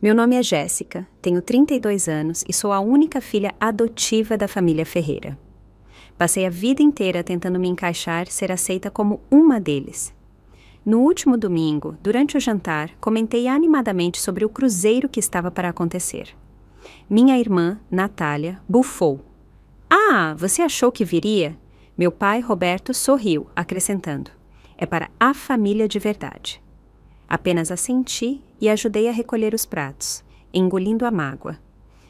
Meu nome é Jéssica, tenho 32 anos e sou a única filha adotiva da família Ferreira. Passei a vida inteira tentando me encaixar, ser aceita como uma deles. No último domingo, durante o jantar, comentei animadamente sobre o cruzeiro que estava para acontecer. Minha irmã, Natália, bufou. "Ah, você achou que viria?" Meu pai, Roberto, sorriu, acrescentando: "É para a família de verdade." Apenas assenti e ajudei a recolher os pratos, engolindo a mágoa.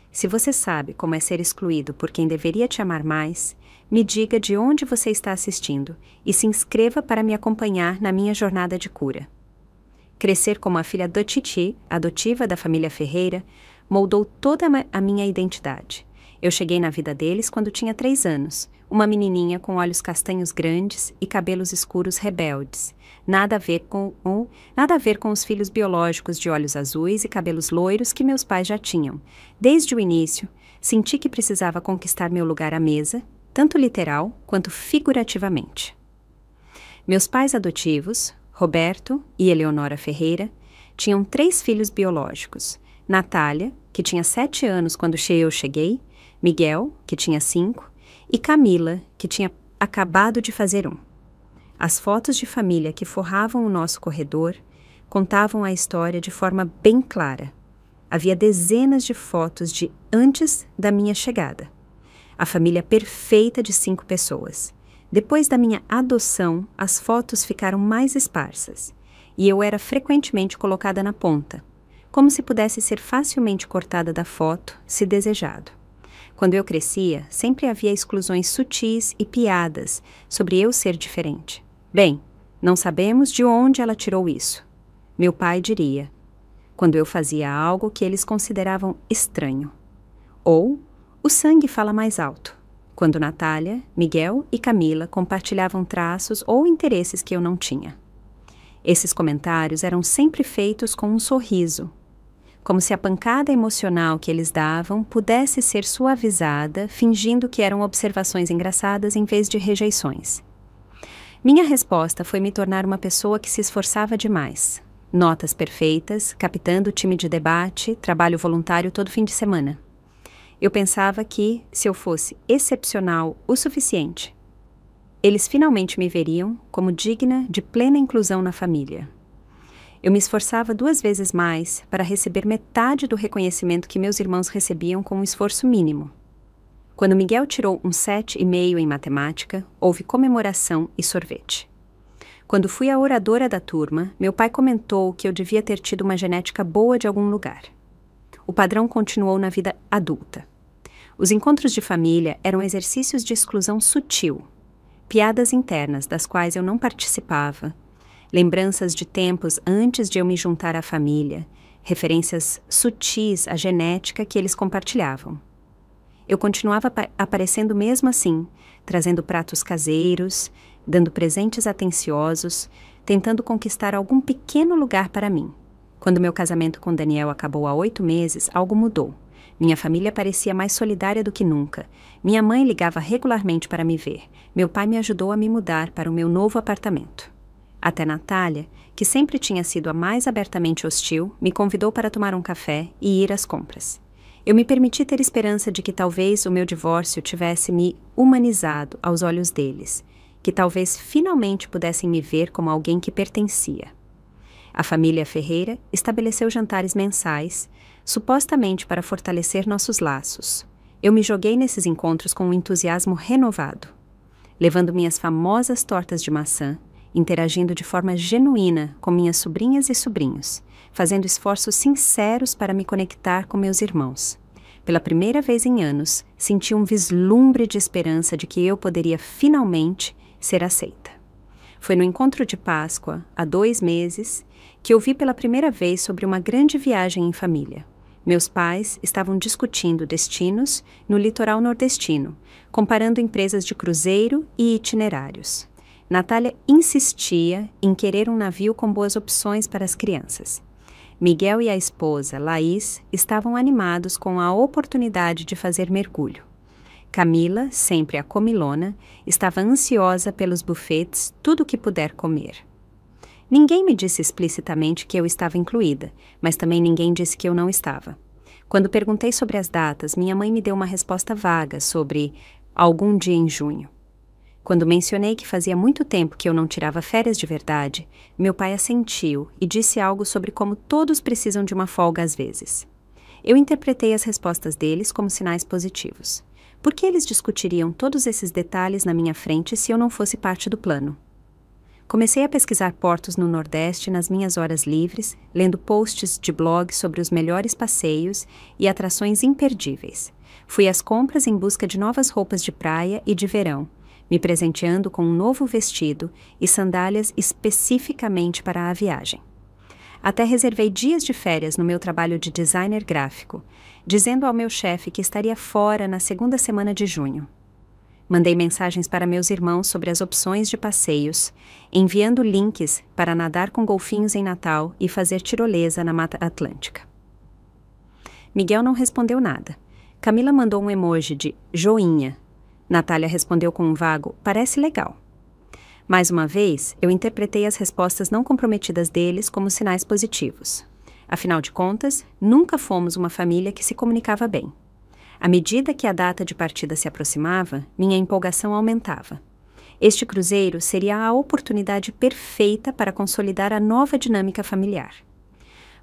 Se você sabe como é ser excluído por quem deveria te amar mais, me diga de onde você está assistindo e se inscreva para me acompanhar na minha jornada de cura. Crescer como a filha da Titi, adotiva da família Ferreira, moldou toda a minha identidade. Eu cheguei na vida deles quando tinha 3 anos, uma menininha com olhos castanhos grandes e cabelos escuros rebeldes. Nada a ver com os filhos biológicos de olhos azuis e cabelos loiros que meus pais já tinham. Desde o início, senti que precisava conquistar meu lugar à mesa, tanto literal quanto figurativamente. Meus pais adotivos, Roberto e Eleonora Ferreira, tinham 3 filhos biológicos: Natália, que tinha 7 anos quando eu cheguei, Miguel, que tinha 5, e Camila, que tinha acabado de fazer 1. As fotos de família que forravam o nosso corredor contavam a história de forma bem clara. Havia dezenas de fotos de antes da minha chegada. A família perfeita de 5 pessoas. Depois da minha adoção, as fotos ficaram mais esparsas, e eu era frequentemente colocada na ponta, como se pudesse ser facilmente cortada da foto, se desejado. Quando eu crescia, sempre havia exclusões sutis e piadas sobre eu ser diferente. Bem, não sabemos de onde ela tirou isso. Meu pai diria, quando eu fazia algo que eles consideravam estranho. Ou, o sangue fala mais alto, quando Natália, Miguel e Camila compartilhavam traços ou interesses que eu não tinha. Esses comentários eram sempre feitos com um sorriso, como se a pancada emocional que eles davam pudesse ser suavizada, fingindo que eram observações engraçadas em vez de rejeições. Minha resposta foi me tornar uma pessoa que se esforçava demais. Notas perfeitas, captando o time de debate, trabalho voluntário todo fim de semana. Eu pensava que, se eu fosse excepcional o suficiente, eles finalmente me veriam como digna de plena inclusão na família. Eu me esforçava 2 vezes mais para receber metade do reconhecimento que meus irmãos recebiam com um esforço mínimo. Quando Miguel tirou um 7,5 em matemática, houve comemoração e sorvete. Quando fui a oradora da turma, meu pai comentou que eu devia ter tido uma genética boa de algum lugar. O padrão continuou na vida adulta. Os encontros de família eram exercícios de exclusão sutil, piadas internas das quais eu não participava, lembranças de tempos antes de eu me juntar à família, referências sutis à genética que eles compartilhavam. Eu continuava aparecendo mesmo assim, trazendo pratos caseiros, dando presentes atenciosos, tentando conquistar algum pequeno lugar para mim. Quando meu casamento com Daniel acabou há 8 meses, algo mudou. Minha família parecia mais solidária do que nunca. Minha mãe ligava regularmente para me ver. Meu pai me ajudou a me mudar para o meu novo apartamento. Até Natália, que sempre tinha sido a mais abertamente hostil, me convidou para tomar um café e ir às compras. Eu me permiti ter esperança de que talvez o meu divórcio tivesse me humanizado aos olhos deles, que talvez finalmente pudessem me ver como alguém que pertencia. A família Ferreira estabeleceu jantares mensais, supostamente para fortalecer nossos laços. Eu me joguei nesses encontros com um entusiasmo renovado, levando minhas famosas tortas de maçã, interagindo de forma genuína com minhas sobrinhas e sobrinhos, fazendo esforços sinceros para me conectar com meus irmãos. Pela primeira vez em anos, senti um vislumbre de esperança de que eu poderia finalmente ser aceita. Foi no encontro de Páscoa, há 2 meses, que ouvi pela primeira vez sobre uma grande viagem em família. Meus pais estavam discutindo destinos no litoral nordestino, comparando empresas de cruzeiro e itinerários. Natália insistia em querer um navio com boas opções para as crianças. Miguel e a esposa, Laís, estavam animados com a oportunidade de fazer mergulho. Camila, sempre a comilona, estava ansiosa pelos buffets, tudo o que puder comer. Ninguém me disse explicitamente que eu estava incluída, mas também ninguém disse que eu não estava. Quando perguntei sobre as datas, minha mãe me deu uma resposta vaga sobre algum dia em junho. Quando mencionei que fazia muito tempo que eu não tirava férias de verdade, meu pai assentiu e disse algo sobre como todos precisam de uma folga às vezes. Eu interpretei as respostas deles como sinais positivos. Por que eles discutiriam todos esses detalhes na minha frente se eu não fosse parte do plano? Comecei a pesquisar portos no Nordeste nas minhas horas livres, lendo posts de blog sobre os melhores passeios e atrações imperdíveis. Fui às compras em busca de novas roupas de praia e de verão, me presenteando com um novo vestido e sandálias especificamente para a viagem. Até reservei dias de férias no meu trabalho de designer gráfico, dizendo ao meu chefe que estaria fora na segunda semana de junho. Mandei mensagens para meus irmãos sobre as opções de passeios, enviando links para nadar com golfinhos em Natal e fazer tirolesa na Mata Atlântica. Miguel não respondeu nada. Camila mandou um emoji de joinha. Natália respondeu com um vago, parece legal. Mais uma vez, eu interpretei as respostas não comprometidas deles como sinais positivos. Afinal de contas, nunca fomos uma família que se comunicava bem. À medida que a data de partida se aproximava, minha empolgação aumentava. Este cruzeiro seria a oportunidade perfeita para consolidar a nova dinâmica familiar.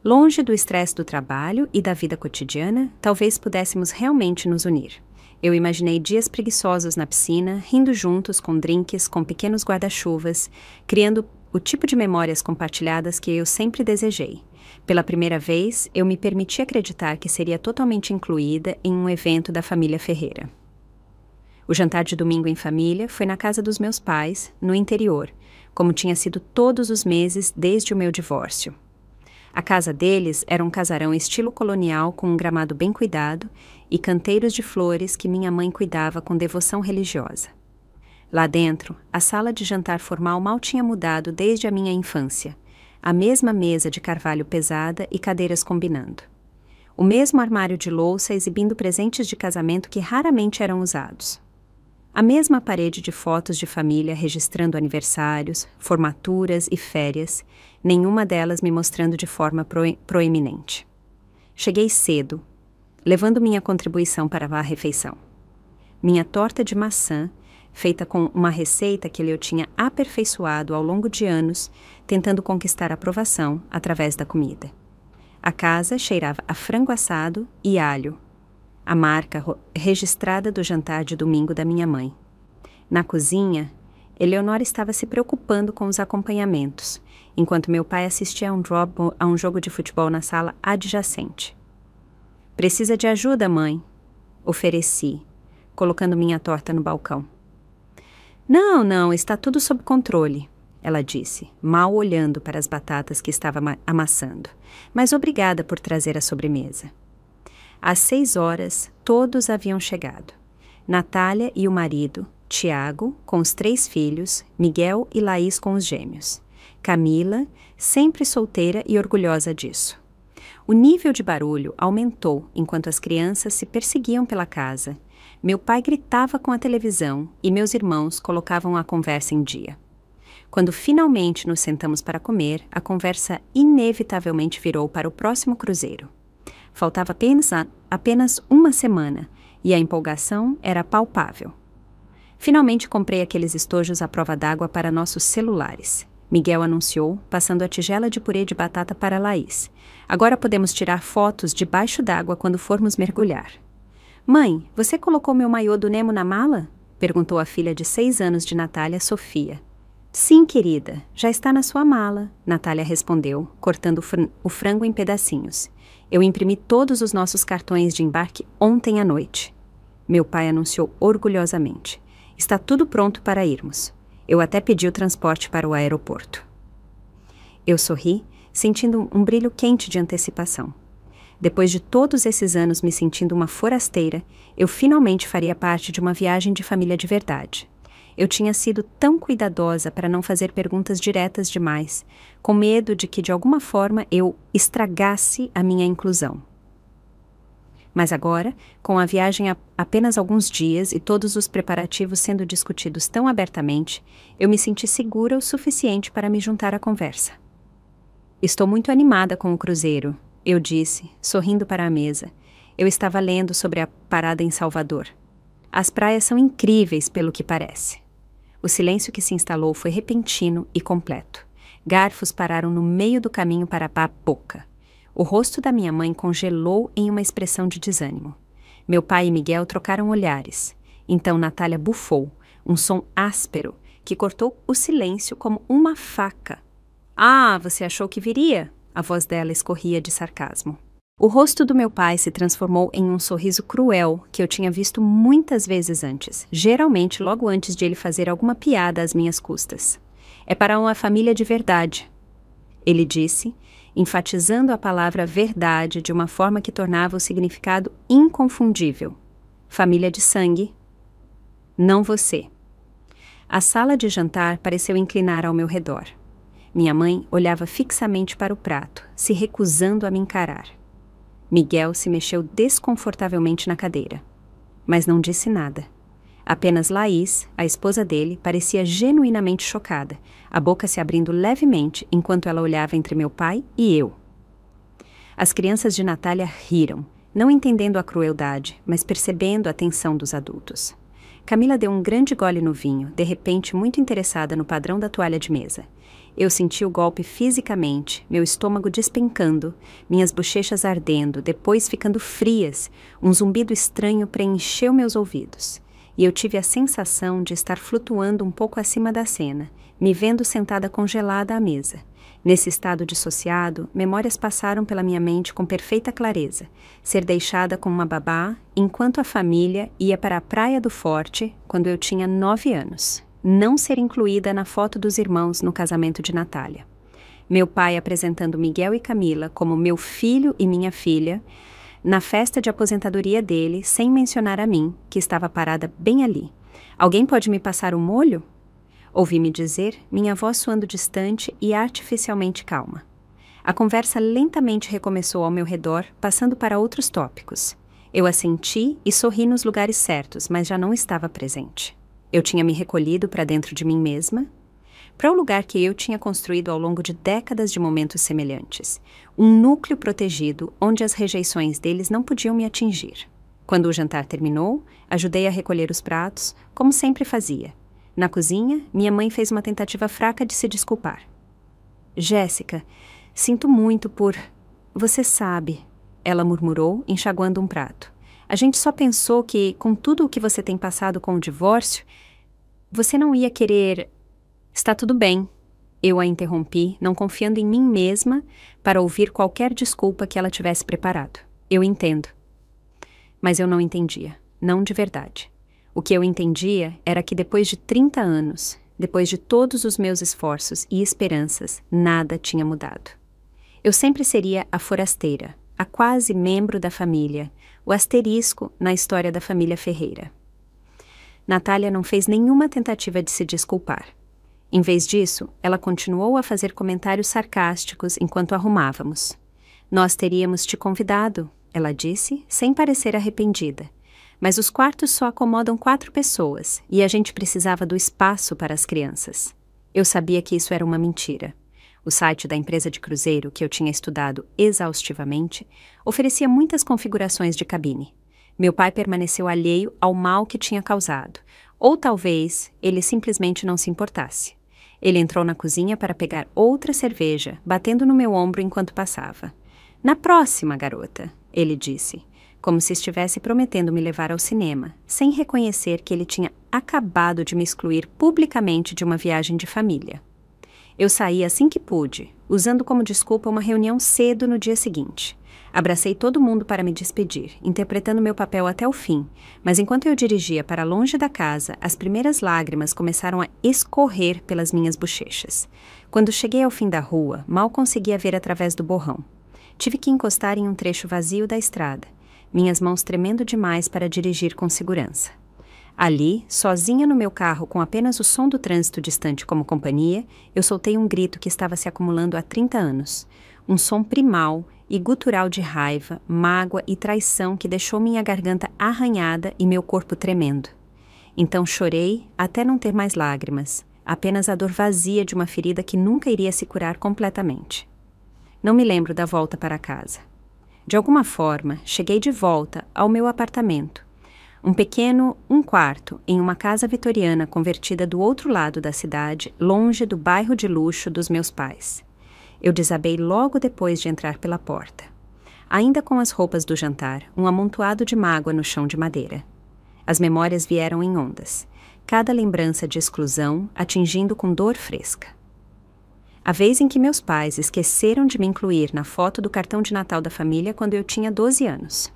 Longe do estresse do trabalho e da vida cotidiana, talvez pudéssemos realmente nos unir. Eu imaginei dias preguiçosos na piscina, rindo juntos com drinks, com pequenos guarda-chuvas, criando o tipo de memórias compartilhadas que eu sempre desejei. Pela primeira vez, eu me permiti acreditar que seria totalmente incluída em um evento da família Ferreira. O jantar de domingo em família foi na casa dos meus pais, no interior, como tinha sido todos os meses desde o meu divórcio. A casa deles era um casarão estilo colonial com um gramado bem cuidado e canteiros de flores que minha mãe cuidava com devoção religiosa. Lá dentro, a sala de jantar formal mal tinha mudado desde a minha infância. A mesma mesa de carvalho pesada e cadeiras combinando. O mesmo armário de louça exibindo presentes de casamento que raramente eram usados. A mesma parede de fotos de família registrando aniversários, formaturas e férias, nenhuma delas me mostrando de forma proeminente. Cheguei cedo, levando minha contribuição para a refeição. Minha torta de maçã, feita com uma receita que eu tinha aperfeiçoado ao longo de anos, tentando conquistar aprovação através da comida. A casa cheirava a frango assado e alho, a marca registrada do jantar de domingo da minha mãe. Na cozinha, Eleonora estava se preocupando com os acompanhamentos, enquanto meu pai assistia a um jogo de futebol na sala adjacente. Precisa de ajuda, mãe? Ofereci, colocando minha torta no balcão. Não, está tudo sob controle, ela disse, mal olhando para as batatas que estava amassando. Mas obrigada por trazer a sobremesa. Às 6 horas, todos haviam chegado. Natália e o marido, Tiago, com os 3 filhos, Miguel e Laís com os gêmeos. Camila, sempre solteira e orgulhosa disso. O nível de barulho aumentou enquanto as crianças se perseguiam pela casa. Meu pai gritava com a televisão e meus irmãos colocavam a conversa em dia. Quando finalmente nos sentamos para comer, a conversa inevitavelmente virou para o próximo cruzeiro. Faltava apenas uma semana e a empolgação era palpável. Finalmente comprei aqueles estojos à prova d'água para nossos celulares. Miguel anunciou, passando a tigela de purê de batata para Laís. Agora podemos tirar fotos debaixo d'água quando formos mergulhar. Mãe, você colocou meu maiô do Nemo na mala? Perguntou a filha de 6 anos de Natália, Sofia. Sim, querida, já está na sua mala, Natália respondeu, cortando o frango em pedacinhos. Eu imprimi todos os nossos cartões de embarque ontem à noite. Meu pai anunciou orgulhosamente. Está tudo pronto para irmos. Eu até pedi o transporte para o aeroporto. Eu sorri, sentindo um brilho quente de antecipação. Depois de todos esses anos me sentindo uma forasteira, eu finalmente faria parte de uma viagem de família de verdade. Eu tinha sido tão cuidadosa para não fazer perguntas diretas demais, com medo de que de alguma forma eu estragasse a minha inclusão. Mas agora, com a viagem há apenas alguns dias e todos os preparativos sendo discutidos tão abertamente, eu me senti segura o suficiente para me juntar à conversa. Estou muito animada com o cruzeiro, eu disse, sorrindo para a mesa. Eu estava lendo sobre a parada em Salvador. As praias são incríveis pelo que parece. O silêncio que se instalou foi repentino e completo. Garfos pararam no meio do caminho para a boca. O rosto da minha mãe congelou em uma expressão de desânimo. Meu pai e Miguel trocaram olhares. Então Natália bufou, um som áspero, que cortou o silêncio como uma faca. Ah, você achou que viria? A voz dela escorria de sarcasmo. O rosto do meu pai se transformou em um sorriso cruel que eu tinha visto muitas vezes antes, geralmente logo antes de ele fazer alguma piada às minhas custas. É para uma família de verdade, ele disse, enfatizando a palavra verdade de uma forma que tornava o significado inconfundível. Família de sangue, não você. A sala de jantar pareceu inclinar ao meu redor. Minha mãe olhava fixamente para o prato, se recusando a me encarar. Miguel se mexeu desconfortavelmente na cadeira, mas não disse nada. Apenas Laís, a esposa dele, parecia genuinamente chocada, a boca se abrindo levemente enquanto ela olhava entre meu pai e eu. As crianças de Natália riram, não entendendo a crueldade, mas percebendo a tensão dos adultos. Camila deu um grande gole no vinho, de repente muito interessada no padrão da toalha de mesa. Eu senti o golpe fisicamente, meu estômago despencando, minhas bochechas ardendo, depois ficando frias. Um zumbido estranho preencheu meus ouvidos. E eu tive a sensação de estar flutuando um pouco acima da cena, me vendo sentada congelada à mesa. Nesse estado dissociado, memórias passaram pela minha mente com perfeita clareza. Ser deixada com uma babá, enquanto a família ia para a Praia do Forte, quando eu tinha 9 anos. Não ser incluída na foto dos irmãos no casamento de Natália. Meu pai apresentando Miguel e Camila como meu filho e minha filha, na festa de aposentadoria dele, sem mencionar a mim, que estava parada bem ali. Alguém pode me passar um molho? Ouvi-me dizer, minha voz soando distante e artificialmente calma. A conversa lentamente recomeçou ao meu redor, passando para outros tópicos. Eu assenti e sorri nos lugares certos, mas já não estava presente. Eu tinha me recolhido para dentro de mim mesma, para o lugar que eu tinha construído ao longo de décadas de momentos semelhantes. Um núcleo protegido onde as rejeições deles não podiam me atingir. Quando o jantar terminou, ajudei a recolher os pratos, como sempre fazia. Na cozinha, minha mãe fez uma tentativa fraca de se desculpar. Jéssica, sinto muito por... Você sabe, ela murmurou, enxaguando um prato. A gente só pensou que, com tudo o que você tem passado com o divórcio, você não ia querer... Está tudo bem. Eu a interrompi, não confiando em mim mesma para ouvir qualquer desculpa que ela tivesse preparado. Eu entendo. Mas eu não entendia. Não de verdade. O que eu entendia era que depois de 30 anos, depois de todos os meus esforços e esperanças, nada tinha mudado. Eu sempre seria a forasteira, a quase membro da família, o asterisco na história da família Ferreira. Natália não fez nenhuma tentativa de se desculpar. Em vez disso, ela continuou a fazer comentários sarcásticos enquanto arrumávamos. Nós teríamos te convidado, ela disse, sem parecer arrependida. Mas os quartos só acomodam 4 pessoas e a gente precisava do espaço para as crianças. Eu sabia que isso era uma mentira. O site da empresa de cruzeiro, que eu tinha estudado exaustivamente, oferecia muitas configurações de cabine. Meu pai permaneceu alheio ao mal que tinha causado, ou talvez ele simplesmente não se importasse. Ele entrou na cozinha para pegar outra cerveja, batendo no meu ombro enquanto passava. Na próxima, garota, ele disse, como se estivesse prometendo me levar ao cinema, sem reconhecer que ele tinha acabado de me excluir publicamente de uma viagem de família. Eu saí assim que pude, usando como desculpa uma reunião cedo no dia seguinte. Abracei todo mundo para me despedir, interpretando meu papel até o fim, mas enquanto eu dirigia para longe da casa, as primeiras lágrimas começaram a escorrer pelas minhas bochechas. Quando cheguei ao fim da rua, mal conseguia ver através do borrão. Tive que encostar em um trecho vazio da estrada, minhas mãos tremendo demais para dirigir com segurança. Ali, sozinha no meu carro com apenas o som do trânsito distante como companhia, eu soltei um grito que estava se acumulando há 30 anos. Um som primal, e gutural de raiva, mágoa e traição que deixou minha garganta arranhada e meu corpo tremendo. Então chorei até não ter mais lágrimas, apenas a dor vazia de uma ferida que nunca iria se curar completamente. Não me lembro da volta para casa. De alguma forma, cheguei de volta ao meu apartamento. Um quarto, em uma casa vitoriana convertida do outro lado da cidade, longe do bairro de luxo dos meus pais. Eu desabei logo depois de entrar pela porta. Ainda com as roupas do jantar, um amontoado de mágoa no chão de madeira. As memórias vieram em ondas, cada lembrança de exclusão atingindo com dor fresca. A vez em que meus pais esqueceram de me incluir na foto do cartão de Natal da família quando eu tinha 12 anos.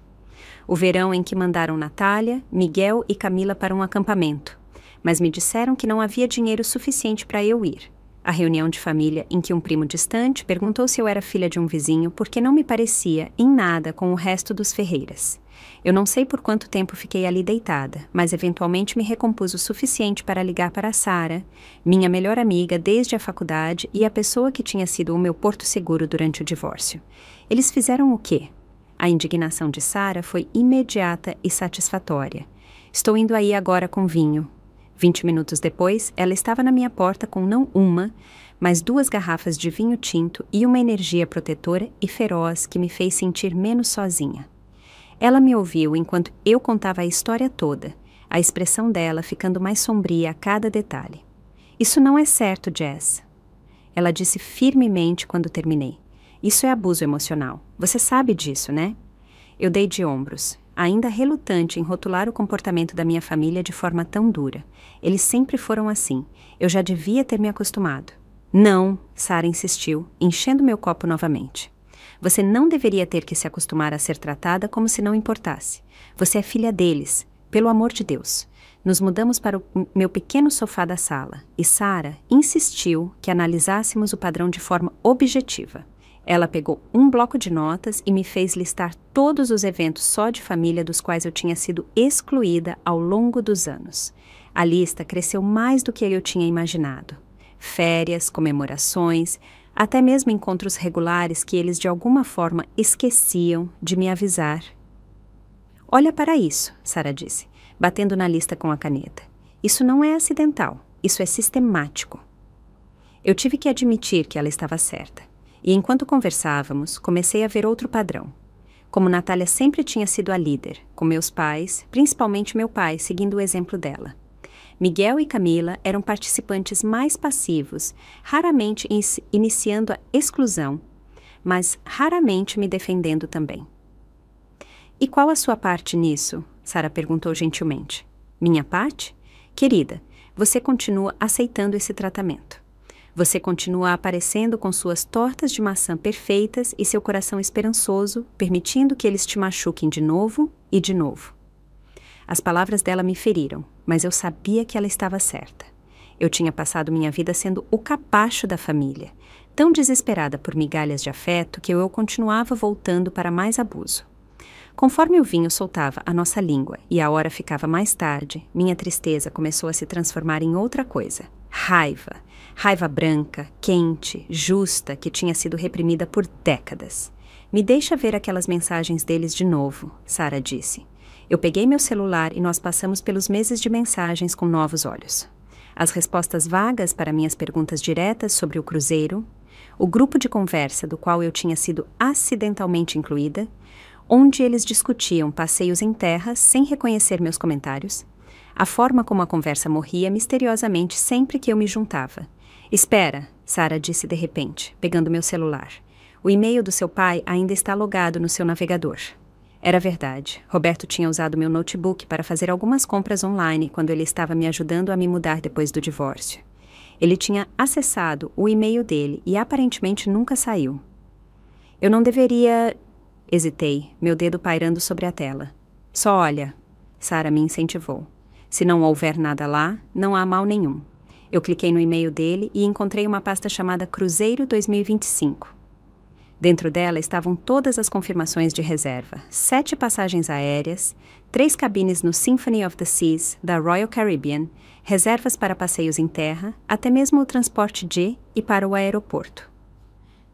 O verão em que mandaram Natália, Miguel e Camila para um acampamento, mas me disseram que não havia dinheiro suficiente para eu ir. A reunião de família em que um primo distante perguntou se eu era filha de um vizinho porque não me parecia em nada com o resto dos Ferreiras. Eu não sei por quanto tempo fiquei ali deitada, mas eventualmente me recompus o suficiente para ligar para Sara, minha melhor amiga desde a faculdade e a pessoa que tinha sido o meu porto seguro durante o divórcio. Eles fizeram o quê? A indignação de Sara foi imediata e satisfatória. Estou indo aí agora com vinho. 20 minutos depois, ela estava na minha porta com não uma, mas 2 garrafas de vinho tinto e uma energia protetora e feroz que me fez sentir menos sozinha. Ela me ouviu enquanto eu contava a história toda, a expressão dela ficando mais sombria a cada detalhe. Isso não é certo, Jess. Ela disse firmemente quando terminei. Isso é abuso emocional. Você sabe disso, né? Eu dei de ombros, ainda relutante em rotular o comportamento da minha família de forma tão dura. Eles sempre foram assim. Eu já devia ter me acostumado. Não, Sara insistiu, enchendo meu copo novamente. Você não deveria ter que se acostumar a ser tratada como se não importasse. Você é filha deles, pelo amor de Deus. Nos mudamos para o meu pequeno sofá da sala e Sara insistiu que analisássemos o padrão de forma objetiva. Ela pegou um bloco de notas e me fez listar todos os eventos só de família dos quais eu tinha sido excluída ao longo dos anos. A lista cresceu mais do que eu tinha imaginado. Férias, comemorações, até mesmo encontros regulares que eles de alguma forma esqueciam de me avisar. Olha para isso, Sara disse, batendo na lista com a caneta. Isso não é acidental, isso é sistemático. Eu tive que admitir que ela estava certa. E enquanto conversávamos, comecei a ver outro padrão. Como Natália sempre tinha sido a líder, com meus pais, principalmente meu pai, seguindo o exemplo dela. Miguel e Camila eram participantes mais passivos, raramente iniciando a exclusão, mas raramente me defendendo também. E qual a sua parte nisso? Sara perguntou gentilmente. Minha parte? Querida, você continua aceitando esse tratamento. Você continua aparecendo com suas tortas de maçã perfeitas e seu coração esperançoso, permitindo que eles te machuquem de novo e de novo. As palavras dela me feriram, mas eu sabia que ela estava certa. Eu tinha passado minha vida sendo o capacho da família, tão desesperada por migalhas de afeto que eu continuava voltando para mais abuso. Conforme o vinho soltava a nossa língua e a hora ficava mais tarde, minha tristeza começou a se transformar em outra coisa. Raiva. Raiva branca, quente, justa, que tinha sido reprimida por décadas. Me deixa ver aquelas mensagens deles de novo, Sara disse. Eu peguei meu celular e nós passamos pelos meses de mensagens com novos olhos. As respostas vagas para minhas perguntas diretas sobre o cruzeiro, o grupo de conversa do qual eu tinha sido acidentalmente incluída, onde eles discutiam passeios em terra sem reconhecer meus comentários, a forma como a conversa morria misteriosamente sempre que eu me juntava. Espera, Sara disse de repente, pegando meu celular. O e-mail do seu pai ainda está logado no seu navegador. Era verdade. Roberto tinha usado meu notebook para fazer algumas compras online quando ele estava me ajudando a me mudar depois do divórcio. Ele tinha acessado o e-mail dele e aparentemente nunca saiu. Eu não deveria... Hesitei, meu dedo pairando sobre a tela. Só olha. Sara me incentivou. Se não houver nada lá, não há mal nenhum. Eu cliquei no e-mail dele e encontrei uma pasta chamada Cruzeiro 2025. Dentro dela estavam todas as confirmações de reserva, 7 passagens aéreas, 3 cabines no Symphony of the Seas, da Royal Caribbean, reservas para passeios em terra, até mesmo o transporte de e para o aeroporto.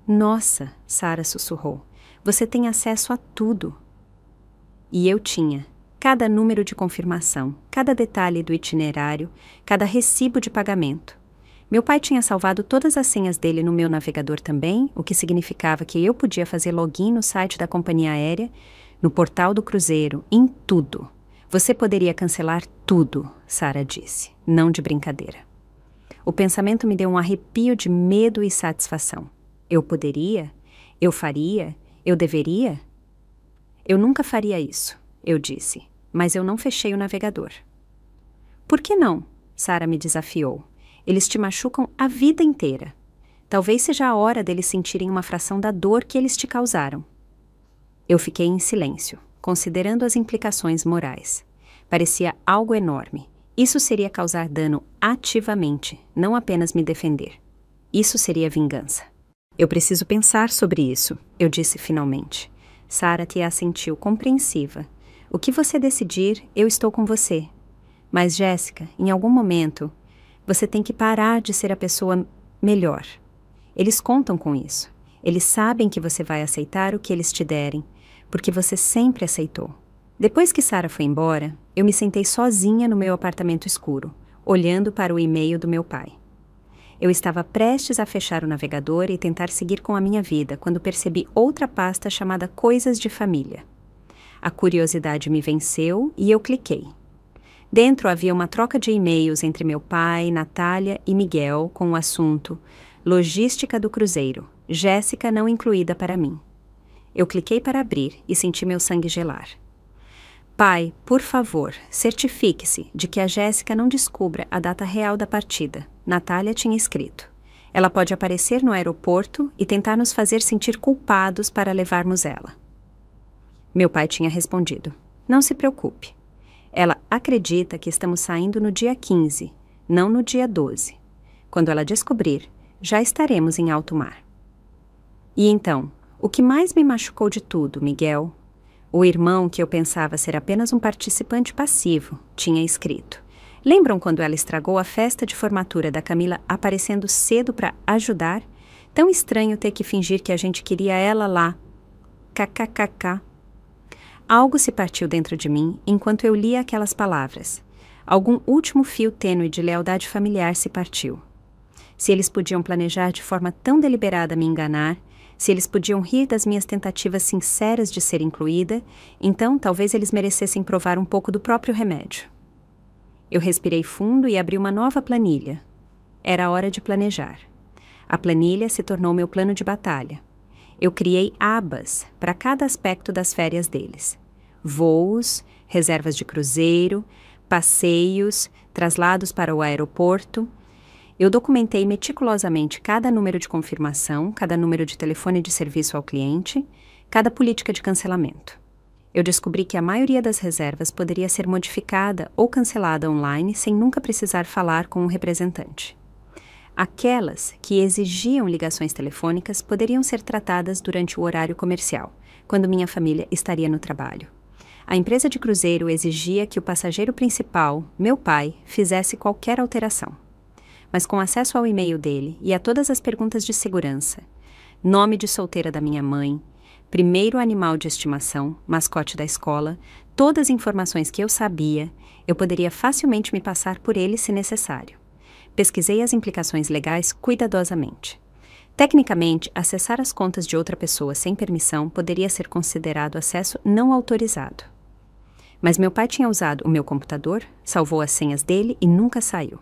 Nossa, Sara sussurrou. Você tem acesso a tudo. E eu tinha cada número de confirmação, cada detalhe do itinerário, cada recibo de pagamento. Meu pai tinha salvado todas as senhas dele no meu navegador também, o que significava que eu podia fazer login no site da companhia aérea, no portal do cruzeiro, em tudo. Você poderia cancelar tudo, Sarah disse, não de brincadeira. O pensamento me deu um arrepio de medo e satisfação. Eu poderia? Eu faria? Eu deveria? Eu nunca faria isso, eu disse, mas eu não fechei o navegador. Por que não? Sarah me desafiou. Eles te machucam a vida inteira. Talvez seja a hora deles sentirem uma fração da dor que eles te causaram. Eu fiquei em silêncio, considerando as implicações morais. Parecia algo enorme. Isso seria causar dano ativamente, não apenas me defender. Isso seria vingança. Eu preciso pensar sobre isso, eu disse finalmente. Sarah te assentiu compreensiva. O que você decidir, eu estou com você. Mas, Jéssica, em algum momento, você tem que parar de ser a pessoa melhor. Eles contam com isso. Eles sabem que você vai aceitar o que eles te derem, porque você sempre aceitou. Depois que Sarah foi embora, eu me sentei sozinha no meu apartamento escuro, olhando para o e-mail do meu pai. Eu estava prestes a fechar o navegador e tentar seguir com a minha vida quando percebi outra pasta chamada Coisas de Família. A curiosidade me venceu e eu cliquei. Dentro havia uma troca de e-mails entre meu pai, Natália e Miguel com o assunto Logística do Cruzeiro, Jéssica não incluída para mim. Eu cliquei para abrir e senti meu sangue gelar. Pai, por favor, certifique-se de que a Jéssica não descubra a data real da partida, Natália tinha escrito. Ela pode aparecer no aeroporto e tentar nos fazer sentir culpados para levarmos ela. Meu pai tinha respondido, não se preocupe. Ela acredita que estamos saindo no dia 15, não no dia 12. Quando ela descobrir, já estaremos em alto mar. E então, o que mais me machucou de tudo, Miguel? O irmão, que eu pensava ser apenas um participante passivo, tinha escrito. Lembram quando ela estragou a festa de formatura da Camila aparecendo cedo para ajudar? Tão estranho ter que fingir que a gente queria ela lá. KKKK. Algo se partiu dentro de mim enquanto eu lia aquelas palavras. Algum último fio tênue de lealdade familiar se partiu. Se eles podiam planejar de forma tão deliberada me enganar, se eles podiam rir das minhas tentativas sinceras de ser incluída, então talvez eles merecessem provar um pouco do próprio remédio. Eu respirei fundo e abri uma nova planilha. Era hora de planejar. A planilha se tornou meu plano de batalha. Eu criei abas para cada aspecto das férias deles. Voos, reservas de cruzeiro, passeios, traslados para o aeroporto. Eu documentei meticulosamente cada número de confirmação, cada número de telefone de serviço ao cliente, cada política de cancelamento. Eu descobri que a maioria das reservas poderia ser modificada ou cancelada online sem nunca precisar falar com um representante. Aquelas que exigiam ligações telefônicas poderiam ser tratadas durante o horário comercial, quando minha família estaria no trabalho. A empresa de cruzeiro exigia que o passageiro principal, meu pai, fizesse qualquer alteração. Mas com acesso ao e-mail dele e a todas as perguntas de segurança, nome de solteira da minha mãe, primeiro animal de estimação, mascote da escola, todas as informações que eu sabia, eu poderia facilmente me passar por ele se necessário. Pesquisei as implicações legais cuidadosamente. Tecnicamente, acessar as contas de outra pessoa sem permissão poderia ser considerado acesso não autorizado. Mas meu pai tinha usado o meu computador, salvou as senhas dele e nunca saiu.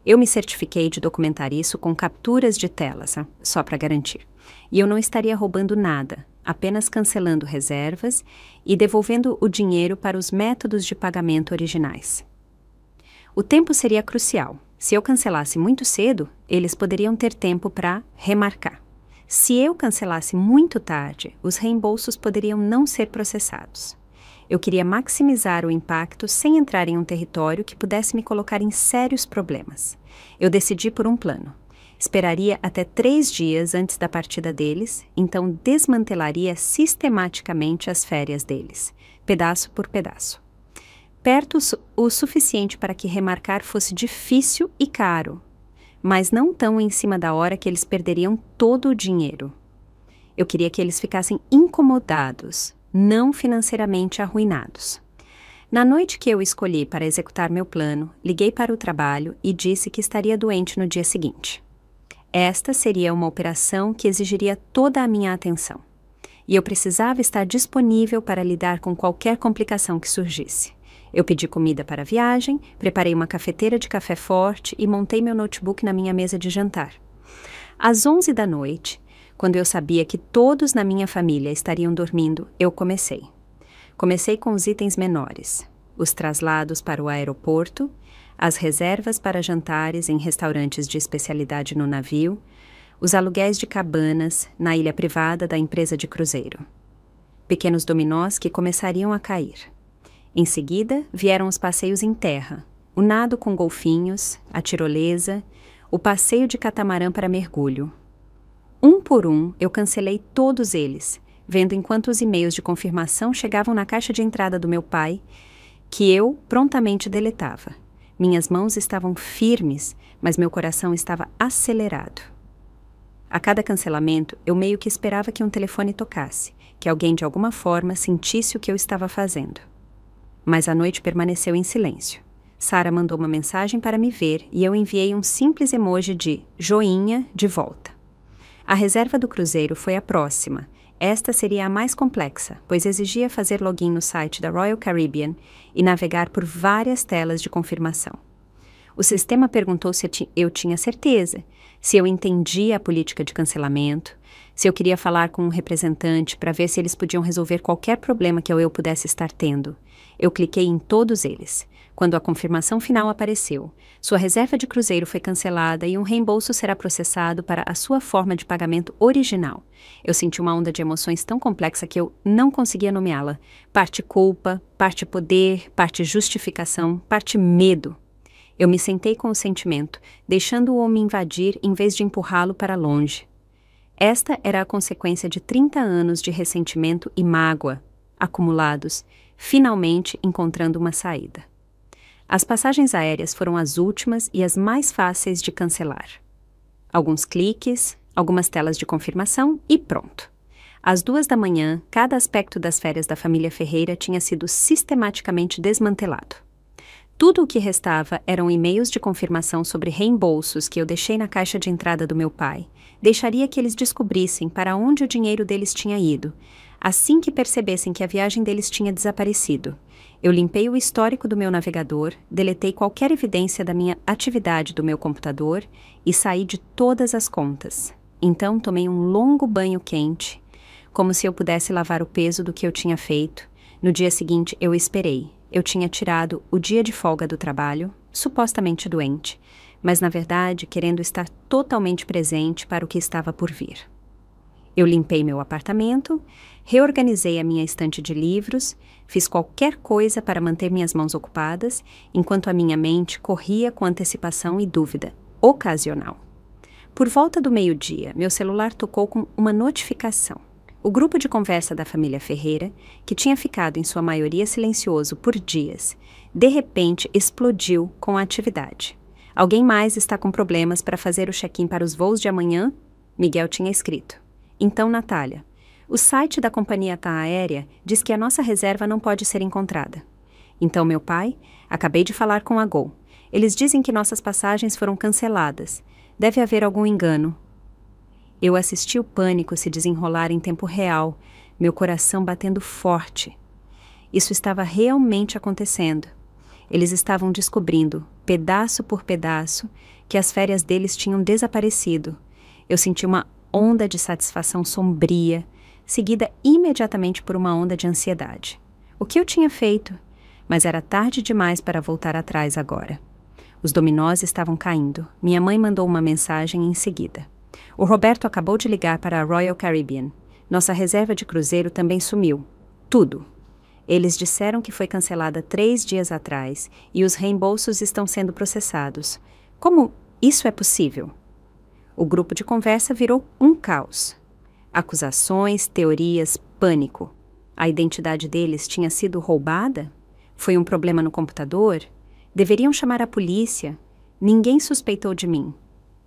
Eu me certifiquei de documentar isso com capturas de telas, só para garantir. E eu não estaria roubando nada, apenas cancelando reservas e devolvendo o dinheiro para os métodos de pagamento originais. O tempo seria crucial. Se eu cancelasse muito cedo, eles poderiam ter tempo para remarcar. Se eu cancelasse muito tarde, os reembolsos poderiam não ser processados. Eu queria maximizar o impacto sem entrar em um território que pudesse me colocar em sérios problemas. Eu decidi por um plano. Esperaria até 3 dias antes da partida deles, então desmantelaria sistematicamente as férias deles, pedaço por pedaço. Perto o suficiente para que remarcar fosse difícil e caro, mas não tão em cima da hora que eles perderiam todo o dinheiro. Eu queria que eles ficassem incomodados, não financeiramente arruinados. Na noite que eu escolhi para executar meu plano, liguei para o trabalho e disse que estaria doente no dia seguinte. Esta seria uma operação que exigiria toda a minha atenção. E eu precisava estar disponível para lidar com qualquer complicação que surgisse. Eu pedi comida para a viagem, preparei uma cafeteira de café forte e montei meu notebook na minha mesa de jantar. Às 11 da noite, quando eu sabia que todos na minha família estariam dormindo, eu comecei. Comecei com os itens menores, os traslados para o aeroporto, as reservas para jantares em restaurantes de especialidade no navio, os aluguéis de cabanas na ilha privada da empresa de cruzeiro. Pequenos dominós que começariam a cair. Em seguida, vieram os passeios em terra, o nado com golfinhos, a tirolesa, o passeio de catamarã para mergulho. Um por um, eu cancelei todos eles, vendo enquanto os e-mails de confirmação chegavam na caixa de entrada do meu pai, que eu prontamente deletava. Minhas mãos estavam firmes, mas meu coração estava acelerado. A cada cancelamento, eu meio que esperava que um telefone tocasse, que alguém de alguma forma sentisse o que eu estava fazendo. Mas a noite permaneceu em silêncio. Sarah mandou uma mensagem para me ver e eu enviei um simples emoji de joinha de volta. A reserva do cruzeiro foi a próxima. Esta seria a mais complexa, pois exigia fazer login no site da Royal Caribbean e navegar por várias telas de confirmação. O sistema perguntou se eu tinha certeza, se eu entendia a política de cancelamento, se eu queria falar com um representante para ver se eles podiam resolver qualquer problema que eu pudesse estar tendo. Eu cliquei em todos eles. Quando a confirmação final apareceu, sua reserva de cruzeiro foi cancelada e um reembolso será processado para a sua forma de pagamento original. Eu senti uma onda de emoções tão complexa que eu não conseguia nomeá-la. Parte culpa, parte poder, parte justificação, parte medo. Eu me sentei com o sentimento, deixando-o me invadir em vez de empurrá-lo para longe. Esta era a consequência de 30 anos de ressentimento e mágoa, acumulados, finalmente encontrando uma saída. As passagens aéreas foram as últimas e as mais fáceis de cancelar. Alguns cliques, algumas telas de confirmação e pronto. Às 2 da manhã, cada aspecto das férias da família Ferreira tinha sido sistematicamente desmantelado. Tudo o que restava eram e-mails de confirmação sobre reembolsos que eu deixei na caixa de entrada do meu pai. Deixaria que eles descobrissem para onde o dinheiro deles tinha ido, assim que percebessem que a viagem deles tinha desaparecido. Eu limpei o histórico do meu navegador, deletei qualquer evidência da minha atividade do meu computador e saí de todas as contas. Então tomei um longo banho quente, como se eu pudesse lavar o peso do que eu tinha feito. No dia seguinte eu esperei. Eu tinha tirado o dia de folga do trabalho, supostamente doente, mas na verdade querendo estar totalmente presente para o que estava por vir. Eu limpei meu apartamento, reorganizei a minha estante de livros, fiz qualquer coisa para manter minhas mãos ocupadas, enquanto a minha mente corria com antecipação e dúvida, ocasional. Por volta do meio-dia, meu celular tocou com uma notificação. O grupo de conversa da família Ferreira, que tinha ficado em sua maioria silencioso por dias, de repente explodiu com a atividade. Alguém mais está com problemas para fazer o check-in para os voos de amanhã? Miguel tinha escrito. Então, Natália, o site da companhia TAM Aérea diz que a nossa reserva não pode ser encontrada. Então, meu pai, acabei de falar com a Gol. Eles dizem que nossas passagens foram canceladas. Deve haver algum engano. Eu assisti o pânico se desenrolar em tempo real, meu coração batendo forte. Isso estava realmente acontecendo. Eles estavam descobrindo, pedaço por pedaço, que as férias deles tinham desaparecido. Eu senti uma onda de satisfação sombria, seguida imediatamente por uma onda de ansiedade. O que eu tinha feito? Mas era tarde demais para voltar atrás agora. Os dominós estavam caindo. Minha mãe mandou uma mensagem em seguida. O Roberto acabou de ligar para a Royal Caribbean. Nossa reserva de cruzeiro também sumiu. Tudo. Eles disseram que foi cancelada 3 dias atrás e os reembolsos estão sendo processados. Como isso é possível? O grupo de conversa virou um caos. Acusações, teorias, pânico. A identidade deles tinha sido roubada? Foi um problema no computador? Deveriam chamar a polícia? Ninguém suspeitou de mim.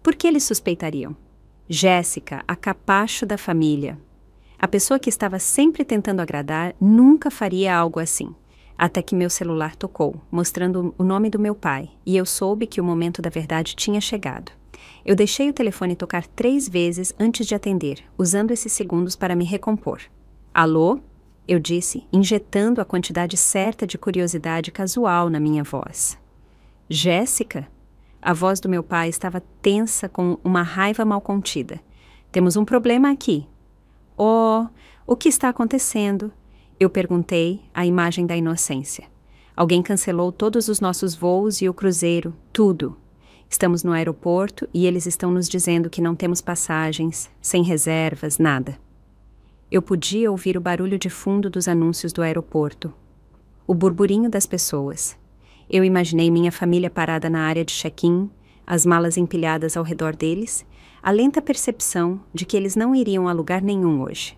Por que eles suspeitariam? Jéssica, a capacho da família. A pessoa que estava sempre tentando agradar nunca faria algo assim. Até que meu celular tocou, mostrando o nome do meu pai, e eu soube que o momento da verdade tinha chegado. Eu deixei o telefone tocar 3 vezes antes de atender, usando esses segundos para me recompor. Alô? Eu disse, injetando a quantidade certa de curiosidade casual na minha voz. Jéssica? A voz do meu pai estava tensa com uma raiva mal contida. Temos um problema aqui. Oh, o que está acontecendo? Eu perguntei, a imagem da inocência. Alguém cancelou todos os nossos voos e o cruzeiro, tudo. Estamos no aeroporto e eles estão nos dizendo que não temos passagens, sem reservas, nada. Eu podia ouvir o barulho de fundo dos anúncios do aeroporto. O burburinho das pessoas. Eu imaginei minha família parada na área de check-in, as malas empilhadas ao redor deles, a lenta percepção de que eles não iriam a lugar nenhum hoje.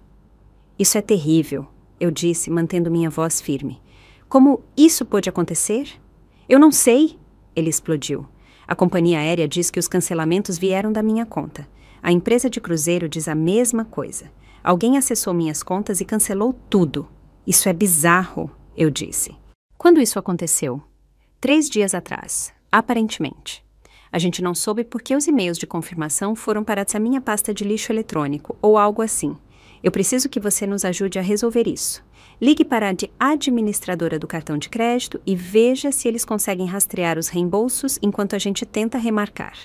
Isso é terrível, eu disse, mantendo minha voz firme. Como isso pôde acontecer? Eu não sei, ele explodiu. A companhia aérea diz que os cancelamentos vieram da minha conta. A empresa de cruzeiro diz a mesma coisa. Alguém acessou minhas contas e cancelou tudo. Isso é bizarro, eu disse. Quando isso aconteceu? 3 dias atrás, aparentemente. A gente não soube porque os e-mails de confirmação foram para essa minha pasta de lixo eletrônico ou algo assim. Eu preciso que você nos ajude a resolver isso. Ligue para a administradora do cartão de crédito e veja se eles conseguem rastrear os reembolsos enquanto a gente tenta remarcar.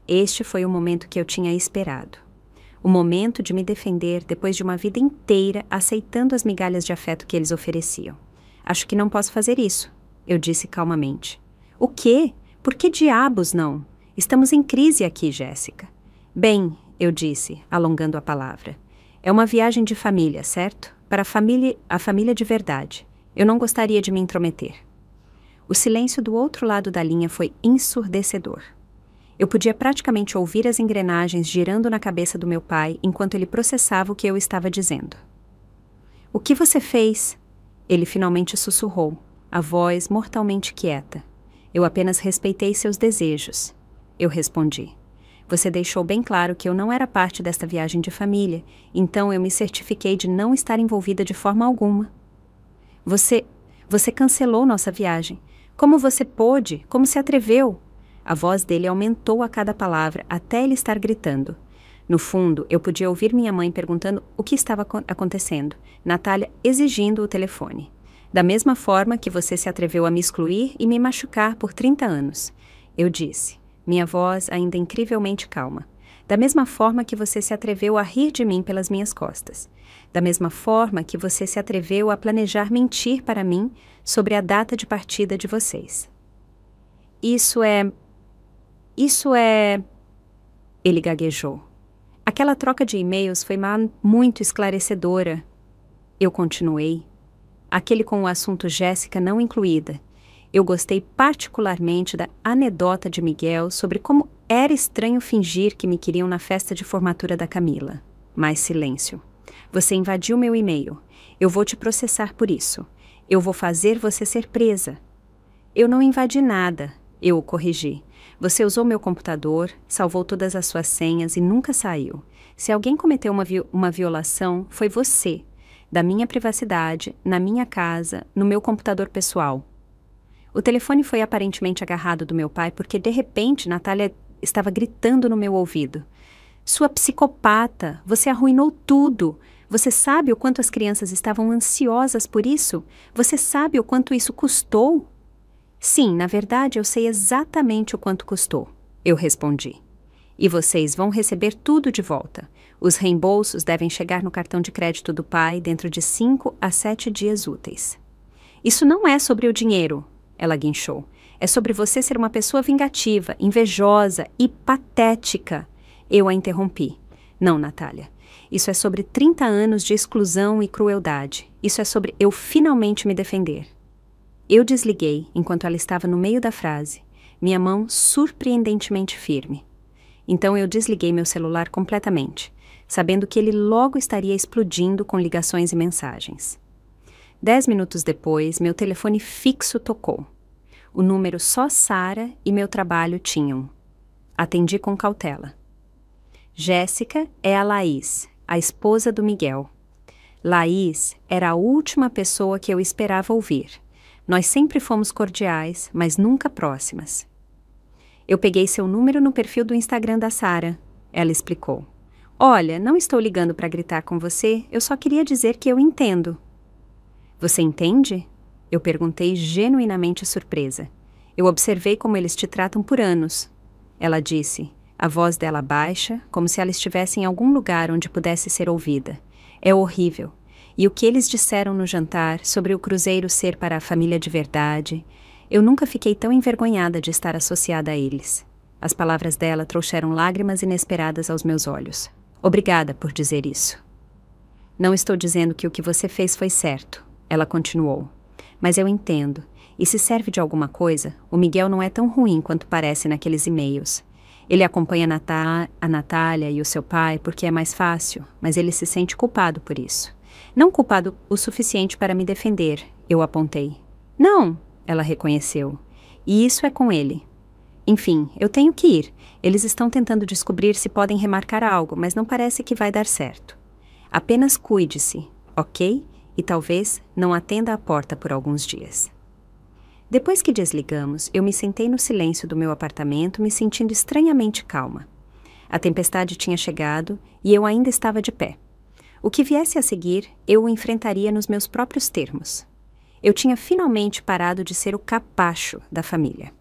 Este foi o momento que eu tinha esperado. O momento de me defender depois de uma vida inteira aceitando as migalhas de afeto que eles ofereciam. Acho que não posso fazer isso, eu disse calmamente. O quê? Por que diabos não? Estamos em crise aqui, Jéssica. Bem, eu disse, alongando a palavra. É uma viagem de família, certo? Para a família de verdade. Eu não gostaria de me intrometer. O silêncio do outro lado da linha foi ensurdecedor. Eu podia praticamente ouvir as engrenagens girando na cabeça do meu pai enquanto ele processava o que eu estava dizendo. O que você fez? Ele finalmente sussurrou, a voz mortalmente quieta. Eu apenas respeitei seus desejos. Eu respondi. Você deixou bem claro que eu não era parte desta viagem de família, então eu me certifiquei de não estar envolvida de forma alguma. Você cancelou nossa viagem. Como você pôde? Como se atreveu? A voz dele aumentou a cada palavra, até ele estar gritando. No fundo, eu podia ouvir minha mãe perguntando o que estava acontecendo, Natália exigindo o telefone. Da mesma forma que você se atreveu a me excluir e me machucar por 30 anos. Eu disse, minha voz ainda incrivelmente calma. Da mesma forma que você se atreveu a rir de mim pelas minhas costas. Da mesma forma que você se atreveu a planejar mentir para mim sobre a data de partida de vocês. Isso é... Ele gaguejou. Aquela troca de e-mails foi muito esclarecedora. Eu continuei. Aquele com o assunto Jéssica não incluída. Eu gostei particularmente da anedota de Miguel sobre como era estranho fingir que me queriam na festa de formatura da Camila. Mais silêncio. Você invadiu meu e-mail. Eu vou te processar por isso. Eu vou fazer você ser presa. Eu não invadi nada. Eu o corrigi. Você usou meu computador, salvou todas as suas senhas e nunca saiu. Se alguém cometeu uma violação, foi você. Da minha privacidade, na minha casa, no meu computador pessoal. O telefone foi aparentemente agarrado do meu pai porque, de repente, Natália estava gritando no meu ouvido. Sua psicopata, você arruinou tudo. Você sabe o quanto as crianças estavam ansiosas por isso? Você sabe o quanto isso custou? Sim, na verdade, eu sei exatamente o quanto custou, eu respondi. E vocês vão receber tudo de volta. Os reembolsos devem chegar no cartão de crédito do pai dentro de 5 a 7 dias úteis. Isso não é sobre o dinheiro, ela guinchou. É sobre você ser uma pessoa vingativa, invejosa e patética. Eu a interrompi. Não, Natália. Isso é sobre 30 anos de exclusão e crueldade. Isso é sobre eu finalmente me defender. Eu desliguei enquanto ela estava no meio da frase, minha mão surpreendentemente firme. Então eu desliguei meu celular completamente, sabendo que ele logo estaria explodindo com ligações e mensagens. 10 minutos depois, meu telefone fixo tocou. O número só Sara e meu trabalho tinham. Atendi com cautela. Jéssica, é a Laís. a esposa do Miguel. Laís era a última pessoa que eu esperava ouvir. Nós sempre fomos cordiais, mas nunca próximas. Eu peguei seu número no perfil do Instagram da Sara, ela explicou. Olha, não estou ligando para gritar com você, eu só queria dizer que eu entendo. Você entende? Eu perguntei genuinamente surpresa. Eu observei como eles te tratam por anos. Ela disse, a voz dela baixa, como se ela estivesse em algum lugar onde pudesse ser ouvida. É horrível. E o que eles disseram no jantar sobre o cruzeiro ser para a família de verdade, eu nunca fiquei tão envergonhada de estar associada a eles. As palavras dela trouxeram lágrimas inesperadas aos meus olhos. Obrigada por dizer isso. Não estou dizendo que o que você fez foi certo, ela continuou. Mas eu entendo. E se serve de alguma coisa, o Miguel não é tão ruim quanto parece naqueles e-mails. Ele acompanha a Natália e o seu pai porque é mais fácil, mas ele se sente culpado por isso. Não culpado o suficiente para me defender, eu apontei. Não, ela reconheceu. E isso é com ele. Enfim, eu tenho que ir. Eles estão tentando descobrir se podem remarcar algo, mas não parece que vai dar certo. Apenas cuide-se, ok? E talvez não atenda à porta por alguns dias. Depois que desligamos, eu me sentei no silêncio do meu apartamento, me sentindo estranhamente calma. A tempestade tinha chegado e eu ainda estava de pé. O que viesse a seguir, eu o enfrentaria nos meus próprios termos. Eu tinha finalmente parado de ser o capacho da família.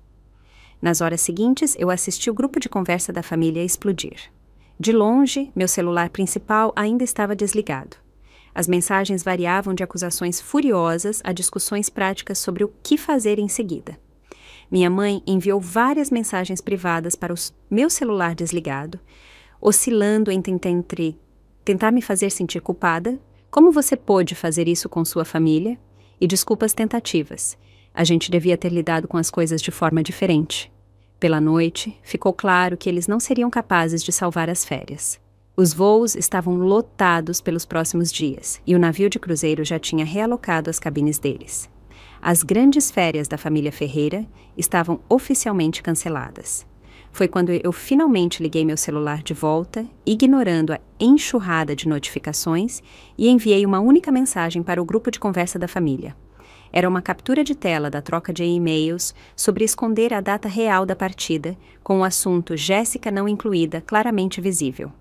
Nas horas seguintes, eu assisti o grupo de conversa da família explodir. De longe, meu celular principal ainda estava desligado. As mensagens variavam de acusações furiosas a discussões práticas sobre o que fazer em seguida. Minha mãe enviou várias mensagens privadas para o meu celular desligado, oscilando entre tentar me fazer sentir culpada, como você pôde fazer isso com sua família, e desculpas tentativas. A gente devia ter lidado com as coisas de forma diferente. Pela noite, ficou claro que eles não seriam capazes de salvar as férias. Os voos estavam lotados pelos próximos dias, e o navio de cruzeiro já tinha realocado as cabines deles. As grandes férias da família Ferreira estavam oficialmente canceladas. Foi quando eu finalmente liguei meu celular de volta, ignorando a enxurrada de notificações, e enviei uma única mensagem para o grupo de conversa da família. Era uma captura de tela da troca de e-mails sobre esconder a data real da partida, com o assunto Jéssica não incluída claramente visível.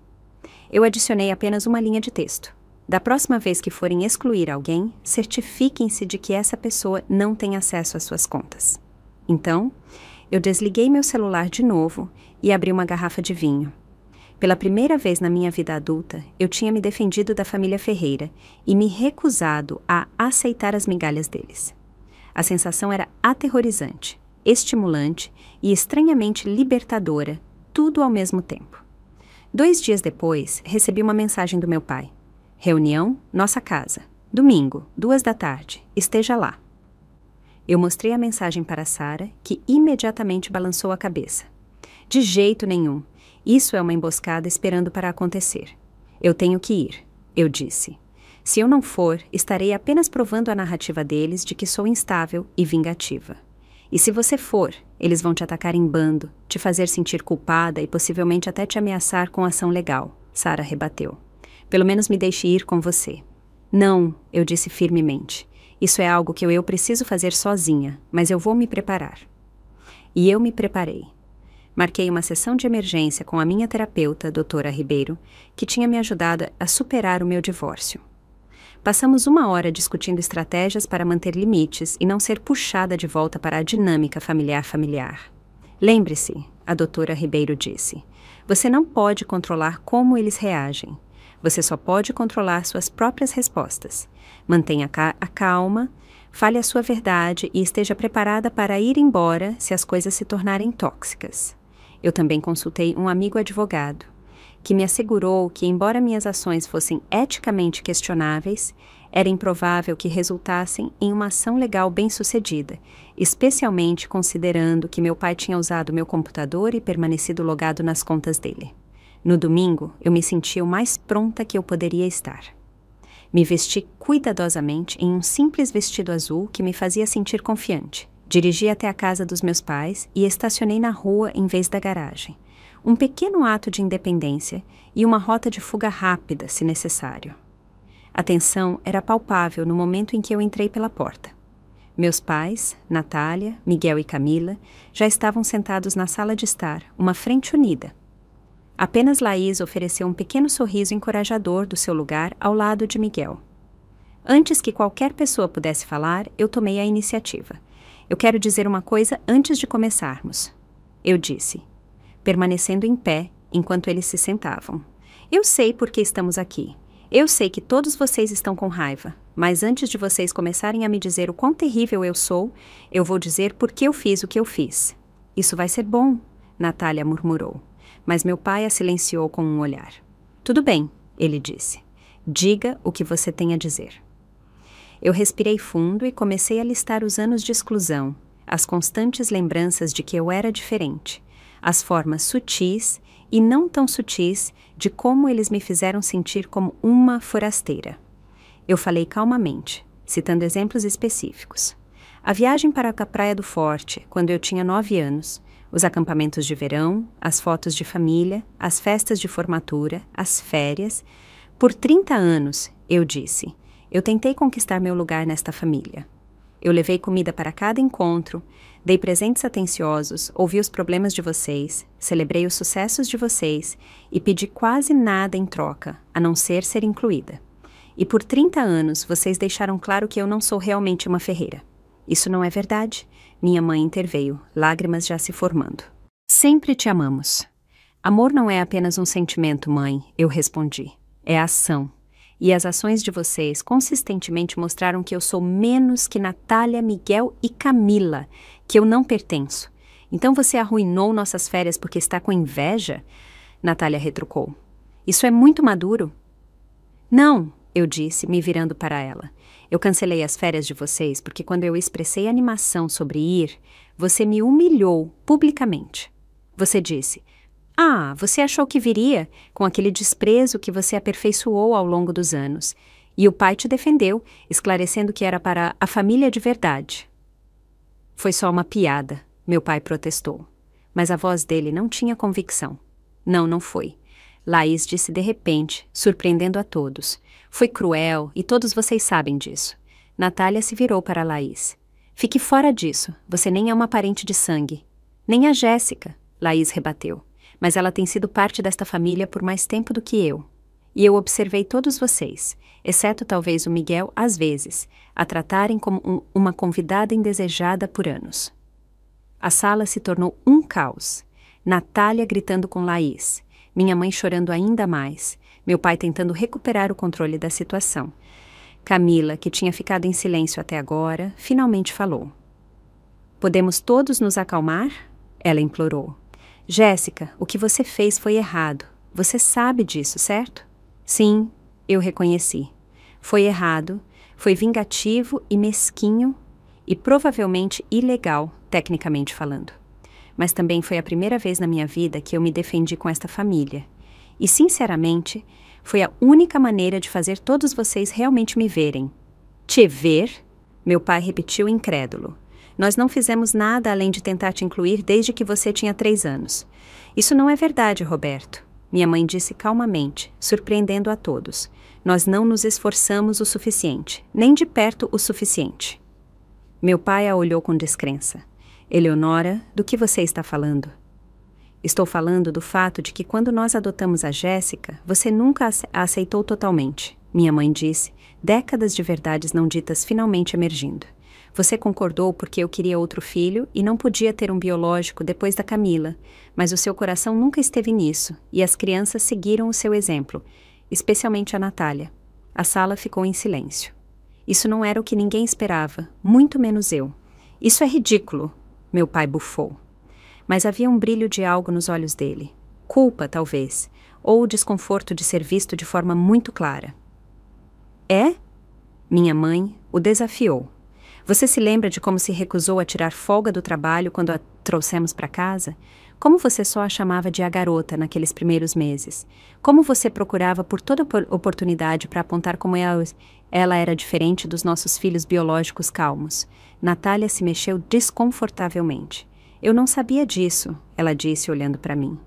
Eu adicionei apenas uma linha de texto. Da próxima vez que forem excluir alguém, certifiquem-se de que essa pessoa não tem acesso às suas contas. Então, eu desliguei meu celular de novo e abri uma garrafa de vinho. Pela primeira vez na minha vida adulta, eu tinha me defendido da família Ferreira e me recusado a aceitar as migalhas deles. A sensação era aterrorizante, estimulante e estranhamente libertadora, tudo ao mesmo tempo. 2 dias depois, recebi uma mensagem do meu pai. Reunião, nossa casa. Domingo, 14h, esteja lá. Eu mostrei a mensagem para Sara, que imediatamente balançou a cabeça. De jeito nenhum. Isso é uma emboscada esperando para acontecer. Eu tenho que ir, eu disse. Se eu não for, estarei apenas provando a narrativa deles de que sou instável e vingativa. E se você for, eles vão te atacar em bando, te fazer sentir culpada e possivelmente até te ameaçar com ação legal, Sara rebateu. Pelo menos me deixe ir com você. Não, eu disse firmemente. Isso é algo que eu preciso fazer sozinha, mas eu vou me preparar. E eu me preparei. Marquei uma sessão de emergência com a minha terapeuta, doutora Ribeiro, que tinha me ajudado a superar o meu divórcio. Passamos 1 hora discutindo estratégias para manter limites e não ser puxada de volta para a dinâmica familiar. Lembre-se, a doutora Ribeiro disse, você não pode controlar como eles reagem. Você só pode controlar suas próprias respostas. Mantenha a calma, fale a sua verdade e esteja preparada para ir embora se as coisas se tornarem tóxicas. Eu também consultei um amigo advogado, que me assegurou que, embora minhas ações fossem eticamente questionáveis, era improvável que resultassem em uma ação legal bem-sucedida, especialmente considerando que meu pai tinha usado meu computador e permanecido logado nas contas dele. No domingo, eu me sentia o mais pronta que eu poderia estar. Me vesti cuidadosamente em um simples vestido azul que me fazia sentir confiante. Dirigi até a casa dos meus pais e estacionei na rua em vez da garagem. Um pequeno ato de independência e uma rota de fuga rápida, se necessário. A tensão era palpável no momento em que eu entrei pela porta. Meus pais, Natália, Miguel e Camila, já estavam sentados na sala de estar, uma frente unida. Apenas Laís ofereceu um pequeno sorriso encorajador do seu lugar ao lado de Miguel. Antes que qualquer pessoa pudesse falar, eu tomei a iniciativa. Eu quero dizer uma coisa antes de começarmos. Eu disse, permanecendo em pé enquanto eles se sentavam. Eu sei por que estamos aqui. Eu sei que todos vocês estão com raiva, mas antes de vocês começarem a me dizer o quão terrível eu sou, eu vou dizer por que eu fiz o que eu fiz. Isso vai ser bom, Natália murmurou, mas meu pai a silenciou com um olhar. Tudo bem, ele disse. Diga o que você tem a dizer. Eu respirei fundo e comecei a listar os anos de exclusão, as constantes lembranças de que eu era diferente, as formas sutis e não tão sutis de como eles me fizeram sentir como uma forasteira. Eu falei calmamente, citando exemplos específicos. A viagem para a Praia do Forte, quando eu tinha 9 anos, os acampamentos de verão, as fotos de família, as festas de formatura, as férias. Por 30 anos, eu disse, eu tentei conquistar meu lugar nesta família. Eu levei comida para cada encontro, dei presentes atenciosos, ouvi os problemas de vocês, celebrei os sucessos de vocês e pedi quase nada em troca, a não ser incluída. E por 30 anos vocês deixaram claro que eu não sou realmente uma ferreira. Isso não é verdade? Minha mãe interveio, lágrimas já se formando. Sempre te amamos. Amor não é apenas um sentimento, mãe, eu respondi. É ação. E as ações de vocês consistentemente mostraram que eu sou menos que Natália, Miguel e Camila, que eu não pertenço. Então você arruinou nossas férias porque está com inveja? Natália retrucou. Isso é muito maduro. Não, eu disse, me virando para ela. Eu cancelei as férias de vocês porque quando eu expressei animação sobre ir, você me humilhou publicamente. Você disse... Ah, você achou que viria com aquele desprezo que você aperfeiçoou ao longo dos anos. E o pai te defendeu, esclarecendo que era para a família de verdade. Foi só uma piada, meu pai protestou. Mas a voz dele não tinha convicção. Não, não foi. Laís disse de repente, surpreendendo a todos. Foi cruel e todos vocês sabem disso. Natália se virou para Laís. Fique fora disso, você nem é uma parente de sangue. Nem a Jéssica, Laís rebateu. Mas ela tem sido parte desta família por mais tempo do que eu. E eu observei todos vocês, exceto talvez o Miguel às vezes, a tratarem como uma convidada indesejada por anos. A sala se tornou um caos. Natália gritando com Laís, minha mãe chorando ainda mais, meu pai tentando recuperar o controle da situação. Camila, que tinha ficado em silêncio até agora, finalmente falou. Podemos todos nos acalmar? Ela implorou. Jéssica, o que você fez foi errado. Você sabe disso, certo? Sim, eu reconheci. Foi errado, foi vingativo e mesquinho e provavelmente ilegal, tecnicamente falando. Mas também foi a primeira vez na minha vida que eu me defendi com esta família. E, sinceramente, foi a única maneira de fazer todos vocês realmente me verem. Te ver? Meu pai repetiu incrédulo. Nós não fizemos nada além de tentar te incluir desde que você tinha 3 anos. Isso não é verdade, Roberto. Minha mãe disse calmamente, surpreendendo a todos. Nós não nos esforçamos o suficiente, nem de perto o suficiente. Meu pai a olhou com descrença. Eleonora, do que você está falando? Estou falando do fato de que quando nós adotamos a Jéssica, você nunca a aceitou totalmente. Minha mãe disse, décadas de verdades não ditas finalmente emergindo. Você concordou porque eu queria outro filho e não podia ter um biológico depois da Camila, mas o seu coração nunca esteve nisso, e as crianças seguiram o seu exemplo, especialmente a Natália. A sala ficou em silêncio. Isso não era o que ninguém esperava, muito menos eu. Isso é ridículo, meu pai bufou. Mas havia um brilho de algo nos olhos dele. Culpa, talvez, ou o desconforto de ser visto de forma muito clara. É? Minha mãe o desafiou. Você se lembra de como se recusou a tirar folga do trabalho quando a trouxemos para casa? Como você só a chamava de a garota naqueles primeiros meses? Como você procurava por toda oportunidade para apontar como ela era diferente dos nossos filhos biológicos calmos? Natália se mexeu desconfortavelmente. Eu não sabia disso, ela disse olhando para mim.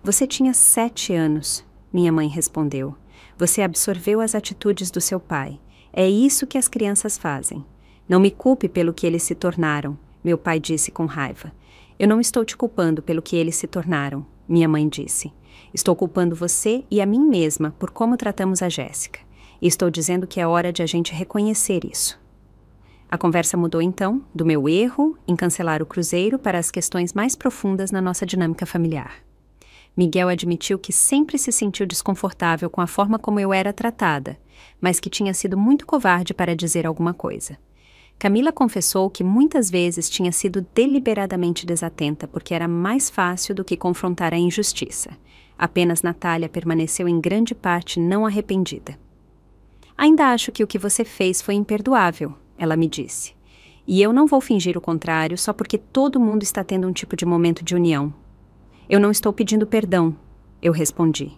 Você tinha 7 anos, minha mãe respondeu. Você absorveu as atitudes do seu pai. É isso que as crianças fazem. Não me culpe pelo que eles se tornaram, meu pai disse com raiva. Eu não estou te culpando pelo que eles se tornaram, minha mãe disse. Estou culpando você e a mim mesma por como tratamos a Jéssica. E estou dizendo que é hora de a gente reconhecer isso. A conversa mudou então, do meu erro em cancelar o cruzeiro para as questões mais profundas na nossa dinâmica familiar. Miguel admitiu que sempre se sentiu desconfortável com a forma como eu era tratada, mas que tinha sido muito covarde para dizer alguma coisa. Camila confessou que muitas vezes tinha sido deliberadamente desatenta porque era mais fácil do que confrontar a injustiça. Apenas Natália permaneceu em grande parte não arrependida. Ainda acho que o que você fez foi imperdoável, ela me disse. E eu não vou fingir o contrário só porque todo mundo está tendo um tipo de momento de união. Eu não estou pedindo perdão, eu respondi.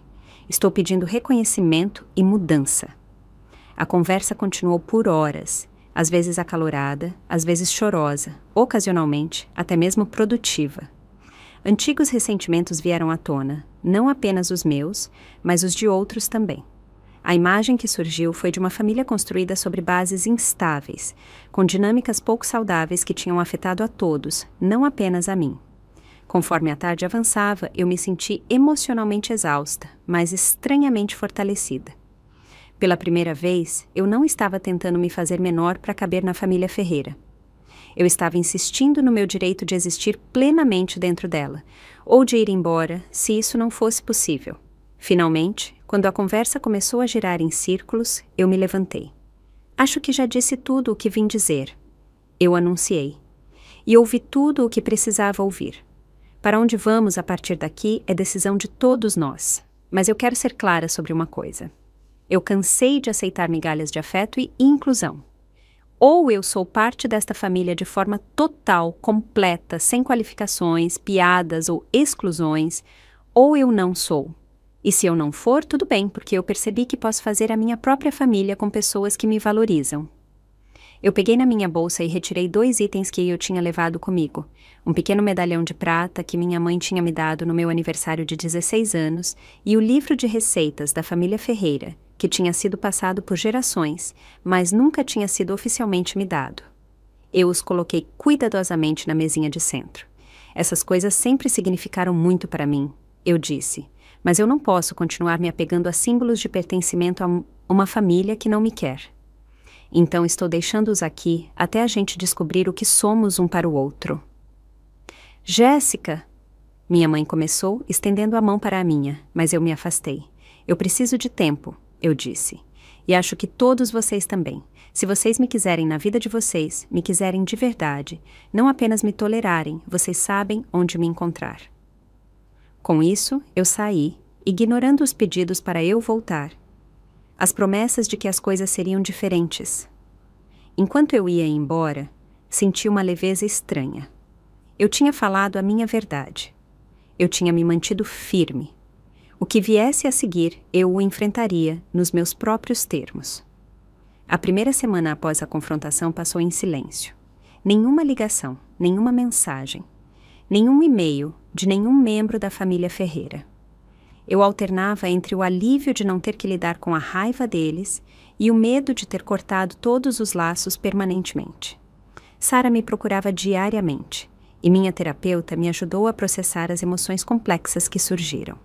Estou pedindo reconhecimento e mudança. A conversa continuou por horas, às vezes acalorada, às vezes chorosa, ocasionalmente, até mesmo produtiva. Antigos ressentimentos vieram à tona, não apenas os meus, mas os de outros também. A imagem que surgiu foi de uma família construída sobre bases instáveis, com dinâmicas pouco saudáveis que tinham afetado a todos, não apenas a mim. Conforme a tarde avançava, eu me senti emocionalmente exausta, mas estranhamente fortalecida. Pela primeira vez, eu não estava tentando me fazer menor para caber na família Ferreira. Eu estava insistindo no meu direito de existir plenamente dentro dela, ou de ir embora, se isso não fosse possível. Finalmente, quando a conversa começou a girar em círculos, eu me levantei. Acho que já disse tudo o que vim dizer. Eu anunciei. E ouvi tudo o que precisava ouvir. Para onde vamos a partir daqui é decisão de todos nós. Mas eu quero ser clara sobre uma coisa. Eu cansei de aceitar migalhas de afeto e inclusão. Ou eu sou parte desta família de forma total, completa, sem qualificações, piadas ou exclusões, ou eu não sou. E se eu não for, tudo bem, porque eu percebi que posso fazer a minha própria família com pessoas que me valorizam. Eu peguei na minha bolsa e retirei 2 itens que eu tinha levado comigo. Um pequeno medalhão de prata que minha mãe tinha me dado no meu aniversário de 16 anos e o livro de receitas da família Ferreira, que tinha sido passado por gerações, mas nunca tinha sido oficialmente me dado. Eu os coloquei cuidadosamente na mesinha de centro. Essas coisas sempre significaram muito para mim, eu disse, mas eu não posso continuar me apegando a símbolos de pertencimento a uma família que não me quer. Então estou deixando-os aqui até a gente descobrir o que somos um para o outro. Jéssica! Minha mãe começou, estendendo a mão para a minha, mas eu me afastei. Eu preciso de tempo, eu disse. E acho que todos vocês também. Se vocês me quiserem na vida de vocês, me quiserem de verdade, não apenas me tolerarem, vocês sabem onde me encontrar. Com isso, eu saí, ignorando os pedidos para eu voltar. As promessas de que as coisas seriam diferentes. Enquanto eu ia embora, senti uma leveza estranha. Eu tinha falado a minha verdade. Eu tinha me mantido firme. O que viesse a seguir, eu o enfrentaria nos meus próprios termos. A primeira semana após a confrontação passou em silêncio. Nenhuma ligação, nenhuma mensagem, nenhum e-mail de nenhum membro da família Ferreira. Eu alternava entre o alívio de não ter que lidar com a raiva deles e o medo de ter cortado todos os laços permanentemente. Sara me procurava diariamente, e minha terapeuta me ajudou a processar as emoções complexas que surgiram.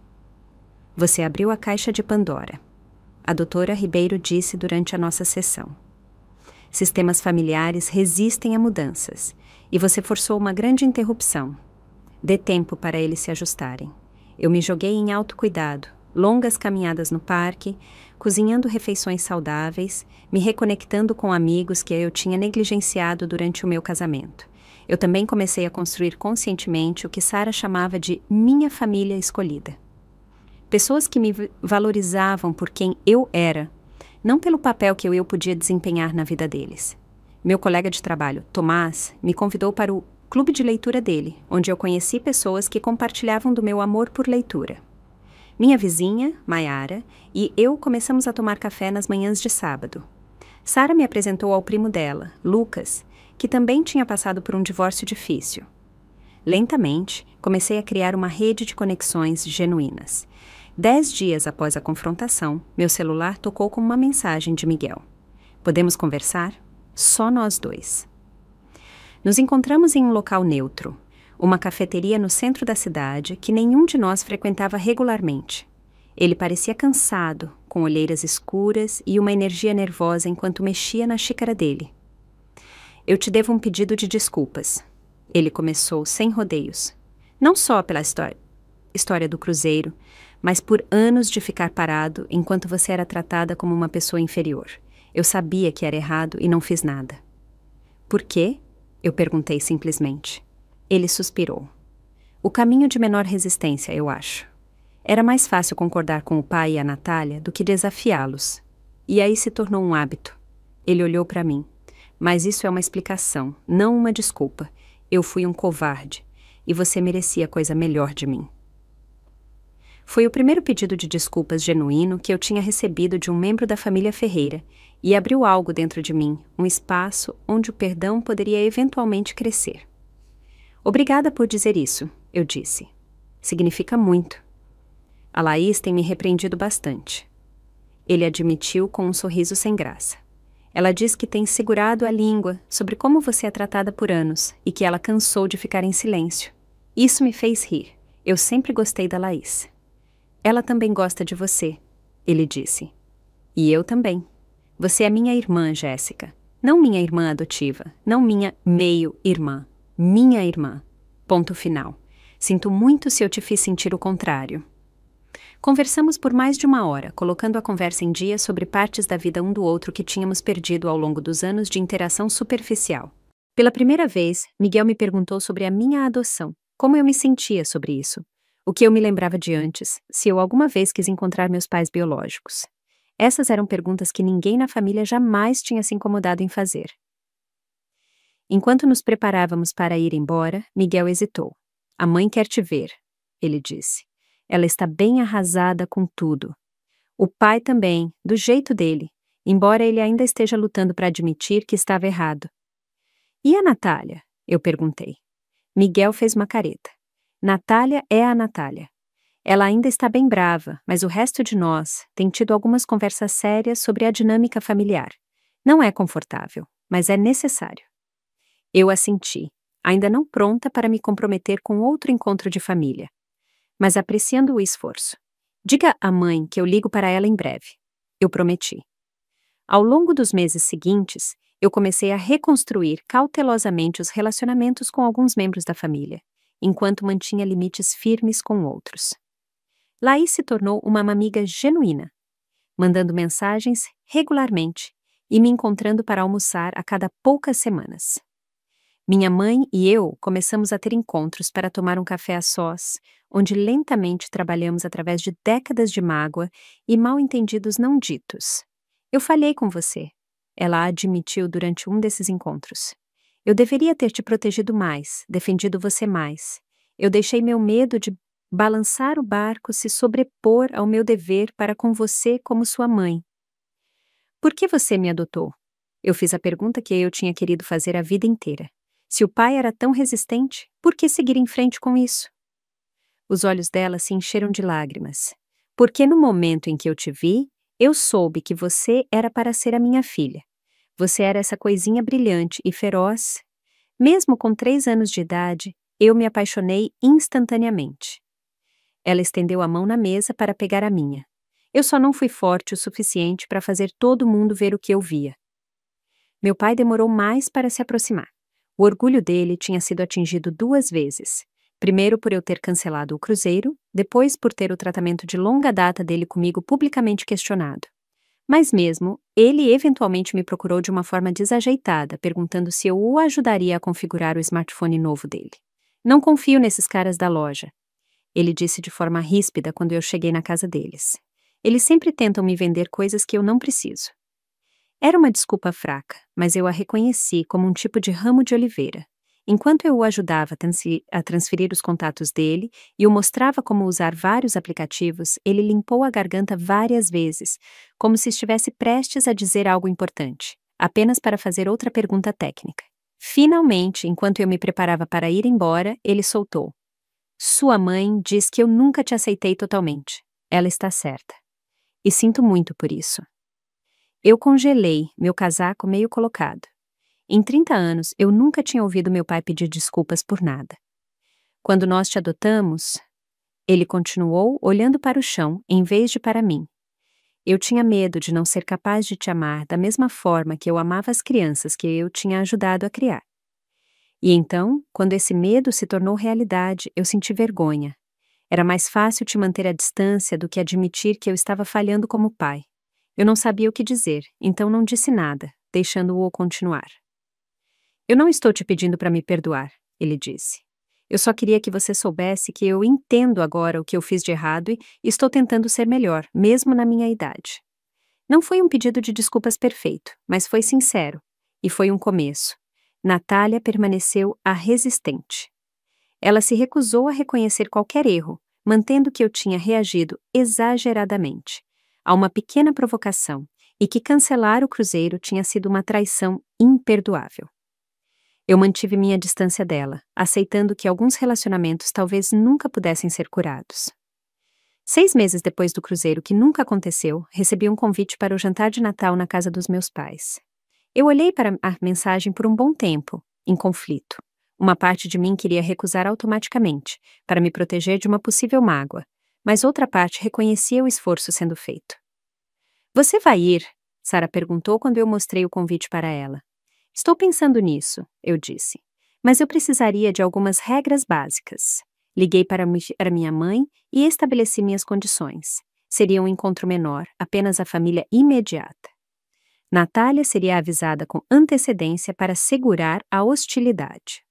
Você abriu a caixa de Pandora. A doutora Ribeiro disse durante a nossa sessão. Sistemas familiares resistem a mudanças, e você forçou uma grande interrupção. Dê tempo para eles se ajustarem. Eu me joguei em autocuidado, longas caminhadas no parque, cozinhando refeições saudáveis, me reconectando com amigos que eu tinha negligenciado durante o meu casamento. Eu também comecei a construir conscientemente o que Sara chamava de minha família escolhida. Pessoas que me valorizavam por quem eu era, não pelo papel que eu podia desempenhar na vida deles. Meu colega de trabalho, Tomás, me convidou para o clube de leitura dele, onde eu conheci pessoas que compartilhavam do meu amor por leitura. Minha vizinha, Maiara, e eu começamos a tomar café nas manhãs de sábado. Sara me apresentou ao primo dela, Lucas, que também tinha passado por um divórcio difícil. Lentamente, comecei a criar uma rede de conexões genuínas. 10 dias após a confrontação, meu celular tocou com uma mensagem de Miguel. Podemos conversar? Só nós dois. Nos encontramos em um local neutro, uma cafeteria no centro da cidade que nenhum de nós frequentava regularmente. Ele parecia cansado, com olheiras escuras e uma energia nervosa enquanto mexia na xícara dele. Eu te devo um pedido de desculpas. Ele começou sem rodeios. Não só pela história do cruzeiro, mas por anos de ficar parado enquanto você era tratada como uma pessoa inferior. Eu sabia que era errado e não fiz nada. Por quê? Eu perguntei simplesmente. Ele suspirou. O caminho de menor resistência, eu acho. Era mais fácil concordar com o pai e a Natália do que desafiá-los. E aí se tornou um hábito. Ele olhou para mim. Mas isso é uma explicação, não uma desculpa. Eu fui um covarde, e você merecia coisa melhor de mim. Foi o primeiro pedido de desculpas genuíno que eu tinha recebido de um membro da família Ferreira, e abriu algo dentro de mim, um espaço onde o perdão poderia eventualmente crescer. Obrigada por dizer isso, eu disse. Significa muito. A Laís tem me repreendido bastante. Ele admitiu com um sorriso sem graça. Ela diz que tem segurado a língua sobre como você é tratada por anos e que ela cansou de ficar em silêncio. Isso me fez rir. Eu sempre gostei da Laís. Ela também gosta de você, ele disse. E eu também. Você é minha irmã, Jéssica. Não minha irmã adotiva. Não minha meio-irmã. Minha irmã. Ponto final. Sinto muito se eu te fiz sentir o contrário. Conversamos por mais de 1 hora, colocando a conversa em dia sobre partes da vida um do outro que tínhamos perdido ao longo dos anos de interação superficial. Pela primeira vez, Miguel me perguntou sobre a minha adoção, como eu me sentia sobre isso, o que eu me lembrava de antes, se eu alguma vez quis encontrar meus pais biológicos. Essas eram perguntas que ninguém na família jamais tinha se incomodado em fazer. Enquanto nos preparávamos para ir embora, Miguel hesitou. A mãe quer te ver, ele disse. Ela está bem arrasada com tudo. O pai também, do jeito dele, embora ele ainda esteja lutando para admitir que estava errado. E a Natália? Eu perguntei. Miguel fez uma careta. Natália é a Natália. Ela ainda está bem brava, mas o resto de nós tem tido algumas conversas sérias sobre a dinâmica familiar. Não é confortável, mas é necessário. Eu assenti, ainda não pronta para me comprometer com outro encontro de família, mas apreciando o esforço. Diga à mãe que eu ligo para ela em breve. Eu prometi. Ao longo dos meses seguintes, eu comecei a reconstruir cautelosamente os relacionamentos com alguns membros da família, enquanto mantinha limites firmes com outros. Laís se tornou uma amiga genuína, mandando mensagens regularmente e me encontrando para almoçar a cada poucas semanas. Minha mãe e eu começamos a ter encontros para tomar um café a sós, onde lentamente trabalhamos através de décadas de mágoa e mal-entendidos não ditos. Eu falhei com você, ela admitiu durante um desses encontros. Eu deveria ter te protegido mais, defendido você mais. Eu deixei meu medo de balançar o barco se sobrepor ao meu dever para com você como sua mãe. Por que você me adotou? Eu fiz a pergunta que eu tinha querido fazer a vida inteira. Se o pai era tão resistente, por que seguir em frente com isso? Os olhos dela se encheram de lágrimas. Porque no momento em que eu te vi, eu soube que você era para ser a minha filha. Você era essa coisinha brilhante e feroz. Mesmo com 3 anos de idade, eu me apaixonei instantaneamente. Ela estendeu a mão na mesa para pegar a minha. Eu só não fui forte o suficiente para fazer todo mundo ver o que eu via. Meu pai demorou mais para se aproximar. O orgulho dele tinha sido atingido 2 vezes. Primeiro por eu ter cancelado o cruzeiro, depois por ter o tratamento de longa data dele comigo publicamente questionado. Mas mesmo, ele eventualmente me procurou de uma forma desajeitada, perguntando se eu o ajudaria a configurar o smartphone novo dele. Não confio nesses caras da loja, ele disse de forma ríspida quando eu cheguei na casa deles. Eles sempre tentam me vender coisas que eu não preciso. Era uma desculpa fraca, mas eu a reconheci como um tipo de ramo de oliveira. Enquanto eu o ajudava a transferir os contatos dele e o mostrava como usar vários aplicativos, ele limpou a garganta várias vezes, como se estivesse prestes a dizer algo importante, apenas para fazer outra pergunta técnica. Finalmente, enquanto eu me preparava para ir embora, ele soltou: "Sua mãe diz que eu nunca te aceitei totalmente. Ela está certa. E sinto muito por isso." Eu congelei, meu casaco meio colocado. Em 30 anos, eu nunca tinha ouvido meu pai pedir desculpas por nada. "Quando nós te adotamos," ele continuou, olhando para o chão em vez de para mim, "eu tinha medo de não ser capaz de te amar da mesma forma que eu amava as crianças que eu tinha ajudado a criar. E então, quando esse medo se tornou realidade, eu senti vergonha. Era mais fácil te manter à distância do que admitir que eu estava falhando como pai. Eu não sabia o que dizer, então não disse nada, deixando-o continuar. "Eu não estou te pedindo para me perdoar," ele disse. "Eu só queria que você soubesse que eu entendo agora o que eu fiz de errado e estou tentando ser melhor, mesmo na minha idade." Não foi um pedido de desculpas perfeito, mas foi sincero. E foi um começo. Natália permaneceu a resistente. Ela se recusou a reconhecer qualquer erro, mantendo que eu tinha reagido exageradamente a uma pequena provocação e que cancelar o cruzeiro tinha sido uma traição imperdoável. Eu mantive minha distância dela, aceitando que alguns relacionamentos talvez nunca pudessem ser curados. 6 meses depois do cruzeiro, que nunca aconteceu, recebi um convite para o jantar de Natal na casa dos meus pais. Eu olhei para a mensagem por um bom tempo, em conflito. Uma parte de mim queria recusar automaticamente, para me proteger de uma possível mágoa, mas outra parte reconhecia o esforço sendo feito. "Você vai ir?" Sarah perguntou quando eu mostrei o convite para ela. "Estou pensando nisso," eu disse, "mas eu precisaria de algumas regras básicas." Liguei para minha mãe e estabeleci minhas condições. Seria um encontro menor, apenas a família imediata. Natália seria avisada com antecedência para segurar a hostilidade.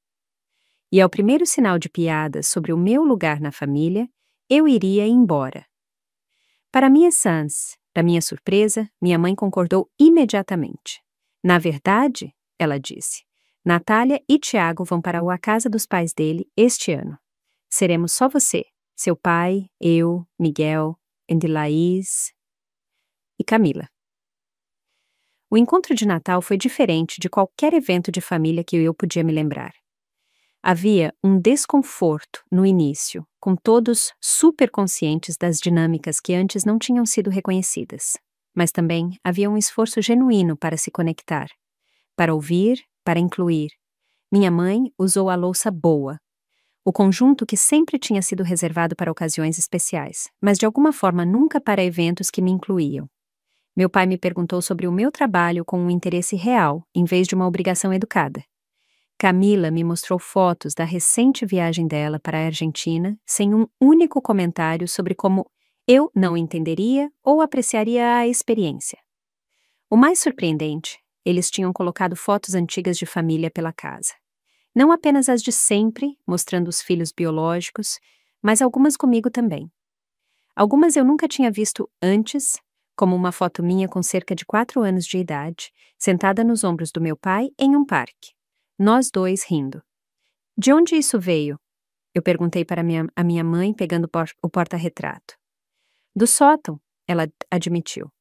E ao primeiro sinal de piadas sobre o meu lugar na família, eu iria embora. Para minha surpresa, minha mãe concordou imediatamente. "Na verdade," ela disse, "Natália e Tiago vão para a casa dos pais dele este ano. Seremos só você, seu pai, eu, Miguel, Laís e Camila." O encontro de Natal foi diferente de qualquer evento de família que eu podia me lembrar. Havia um desconforto no início, com todos super conscientes das dinâmicas que antes não tinham sido reconhecidas. Mas também havia um esforço genuíno para se conectar, para ouvir, para incluir. Minha mãe usou a louça boa, o conjunto que sempre tinha sido reservado para ocasiões especiais, mas de alguma forma nunca para eventos que me incluíam. Meu pai me perguntou sobre o meu trabalho com um interesse real, em vez de uma obrigação educada. Camila me mostrou fotos da recente viagem dela para a Argentina, sem um único comentário sobre como eu não entenderia ou apreciaria a experiência. O mais surpreendente, eles tinham colocado fotos antigas de família pela casa. Não apenas as de sempre, mostrando os filhos biológicos, mas algumas comigo também. Algumas eu nunca tinha visto antes, como uma foto minha com cerca de 4 anos de idade, sentada nos ombros do meu pai em um parque. Nós dois rindo. "De onde isso veio?" eu perguntei para a minha mãe, pegando o porta-retrato. "Do sótão," ela admitiu.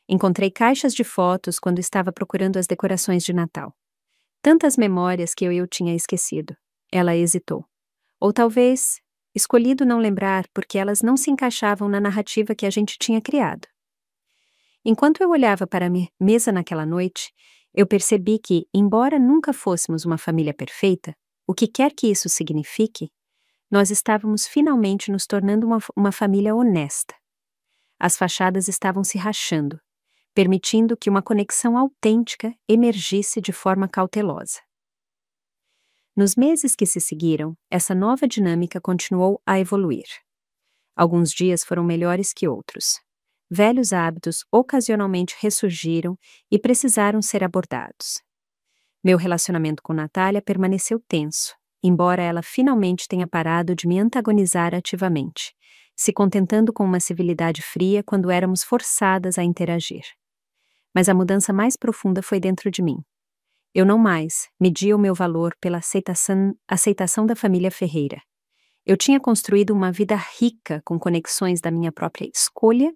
"Encontrei caixas de fotos quando estava procurando as decorações de Natal. Tantas memórias que eu tinha esquecido." Ela hesitou. Ou talvez escolhido não lembrar porque elas não se encaixavam na narrativa que a gente tinha criado. Enquanto eu olhava para a mesa naquela noite, eu percebi que, embora nunca fôssemos uma família perfeita, o que quer que isso signifique, nós estávamos finalmente nos tornando uma família honesta. As fachadas estavam se rachando, permitindo que uma conexão autêntica emergisse de forma cautelosa. Nos meses que se seguiram, essa nova dinâmica continuou a evoluir. Alguns dias foram melhores que outros. Velhos hábitos ocasionalmente ressurgiram e precisaram ser abordados. Meu relacionamento com Natália permaneceu tenso, embora ela finalmente tenha parado de me antagonizar ativamente, se contentando com uma civilidade fria quando éramos forçadas a interagir. Mas a mudança mais profunda foi dentro de mim. Eu não mais media o meu valor pela aceitação da família Ferreira. Eu tinha construído uma vida rica com conexões da minha própria escolha,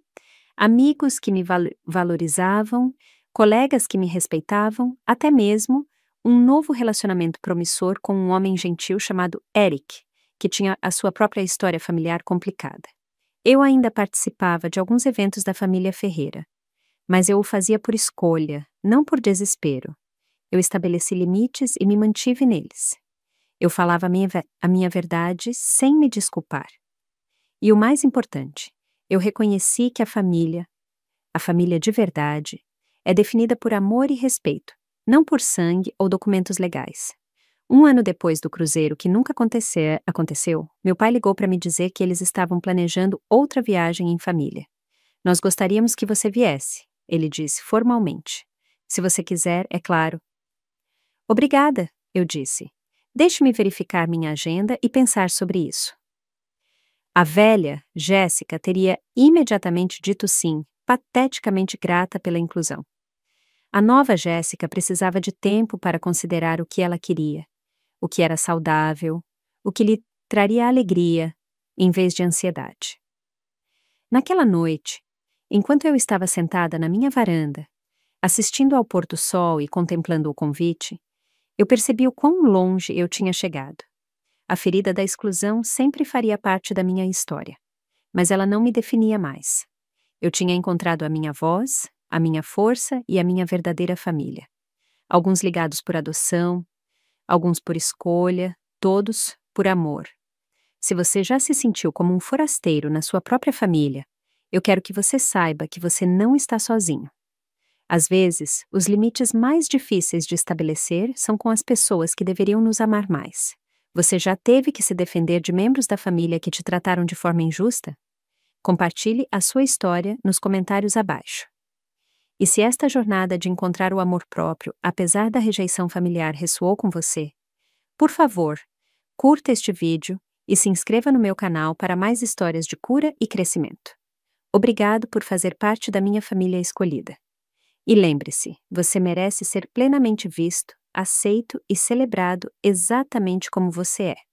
amigos que me valorizavam, colegas que me respeitavam, até mesmo um novo relacionamento promissor com um homem gentil chamado Eric, que tinha a sua própria história familiar complicada. Eu ainda participava de alguns eventos da família Ferreira, mas eu o fazia por escolha, não por desespero. Eu estabeleci limites e me mantive neles. Eu falava a minha verdade sem me desculpar. E o mais importante, eu reconheci que a família de verdade, é definida por amor e respeito, não por sangue ou documentos legais. Um ano depois do cruzeiro que nunca aconteceu, meu pai ligou para me dizer que eles estavam planejando outra viagem em família. Nós gostaríamos que você viesse, ele disse formalmente. Se você quiser, é claro. Obrigada, eu disse. Deixe-me verificar minha agenda e pensar sobre isso. A velha, Jéssica, teria imediatamente dito sim, pateticamente grata pela inclusão. A nova Jéssica precisava de tempo para considerar o que ela queria, o que era saudável, o que lhe traria alegria, em vez de ansiedade. Naquela noite, enquanto eu estava sentada na minha varanda, assistindo ao pôr do sol e contemplando o convite, eu percebi o quão longe eu tinha chegado. A ferida da exclusão sempre faria parte da minha história, mas ela não me definia mais. Eu tinha encontrado a minha voz, a minha força e a minha verdadeira família. Alguns ligados por adoção, alguns por escolha, todos por amor. Se você já se sentiu como um forasteiro na sua própria família, eu quero que você saiba que você não está sozinho. Às vezes, os limites mais difíceis de estabelecer são com as pessoas que deveriam nos amar mais. Você já teve que se defender de membros da família que te trataram de forma injusta? Compartilhe a sua história nos comentários abaixo. E se esta jornada de encontrar o amor próprio, apesar da rejeição familiar, ressoou com você, por favor, curta este vídeo e se inscreva no meu canal para mais histórias de cura e crescimento. Obrigado por fazer parte da minha família escolhida. E lembre-se, você merece ser plenamente visto, aceito e celebrado exatamente como você é.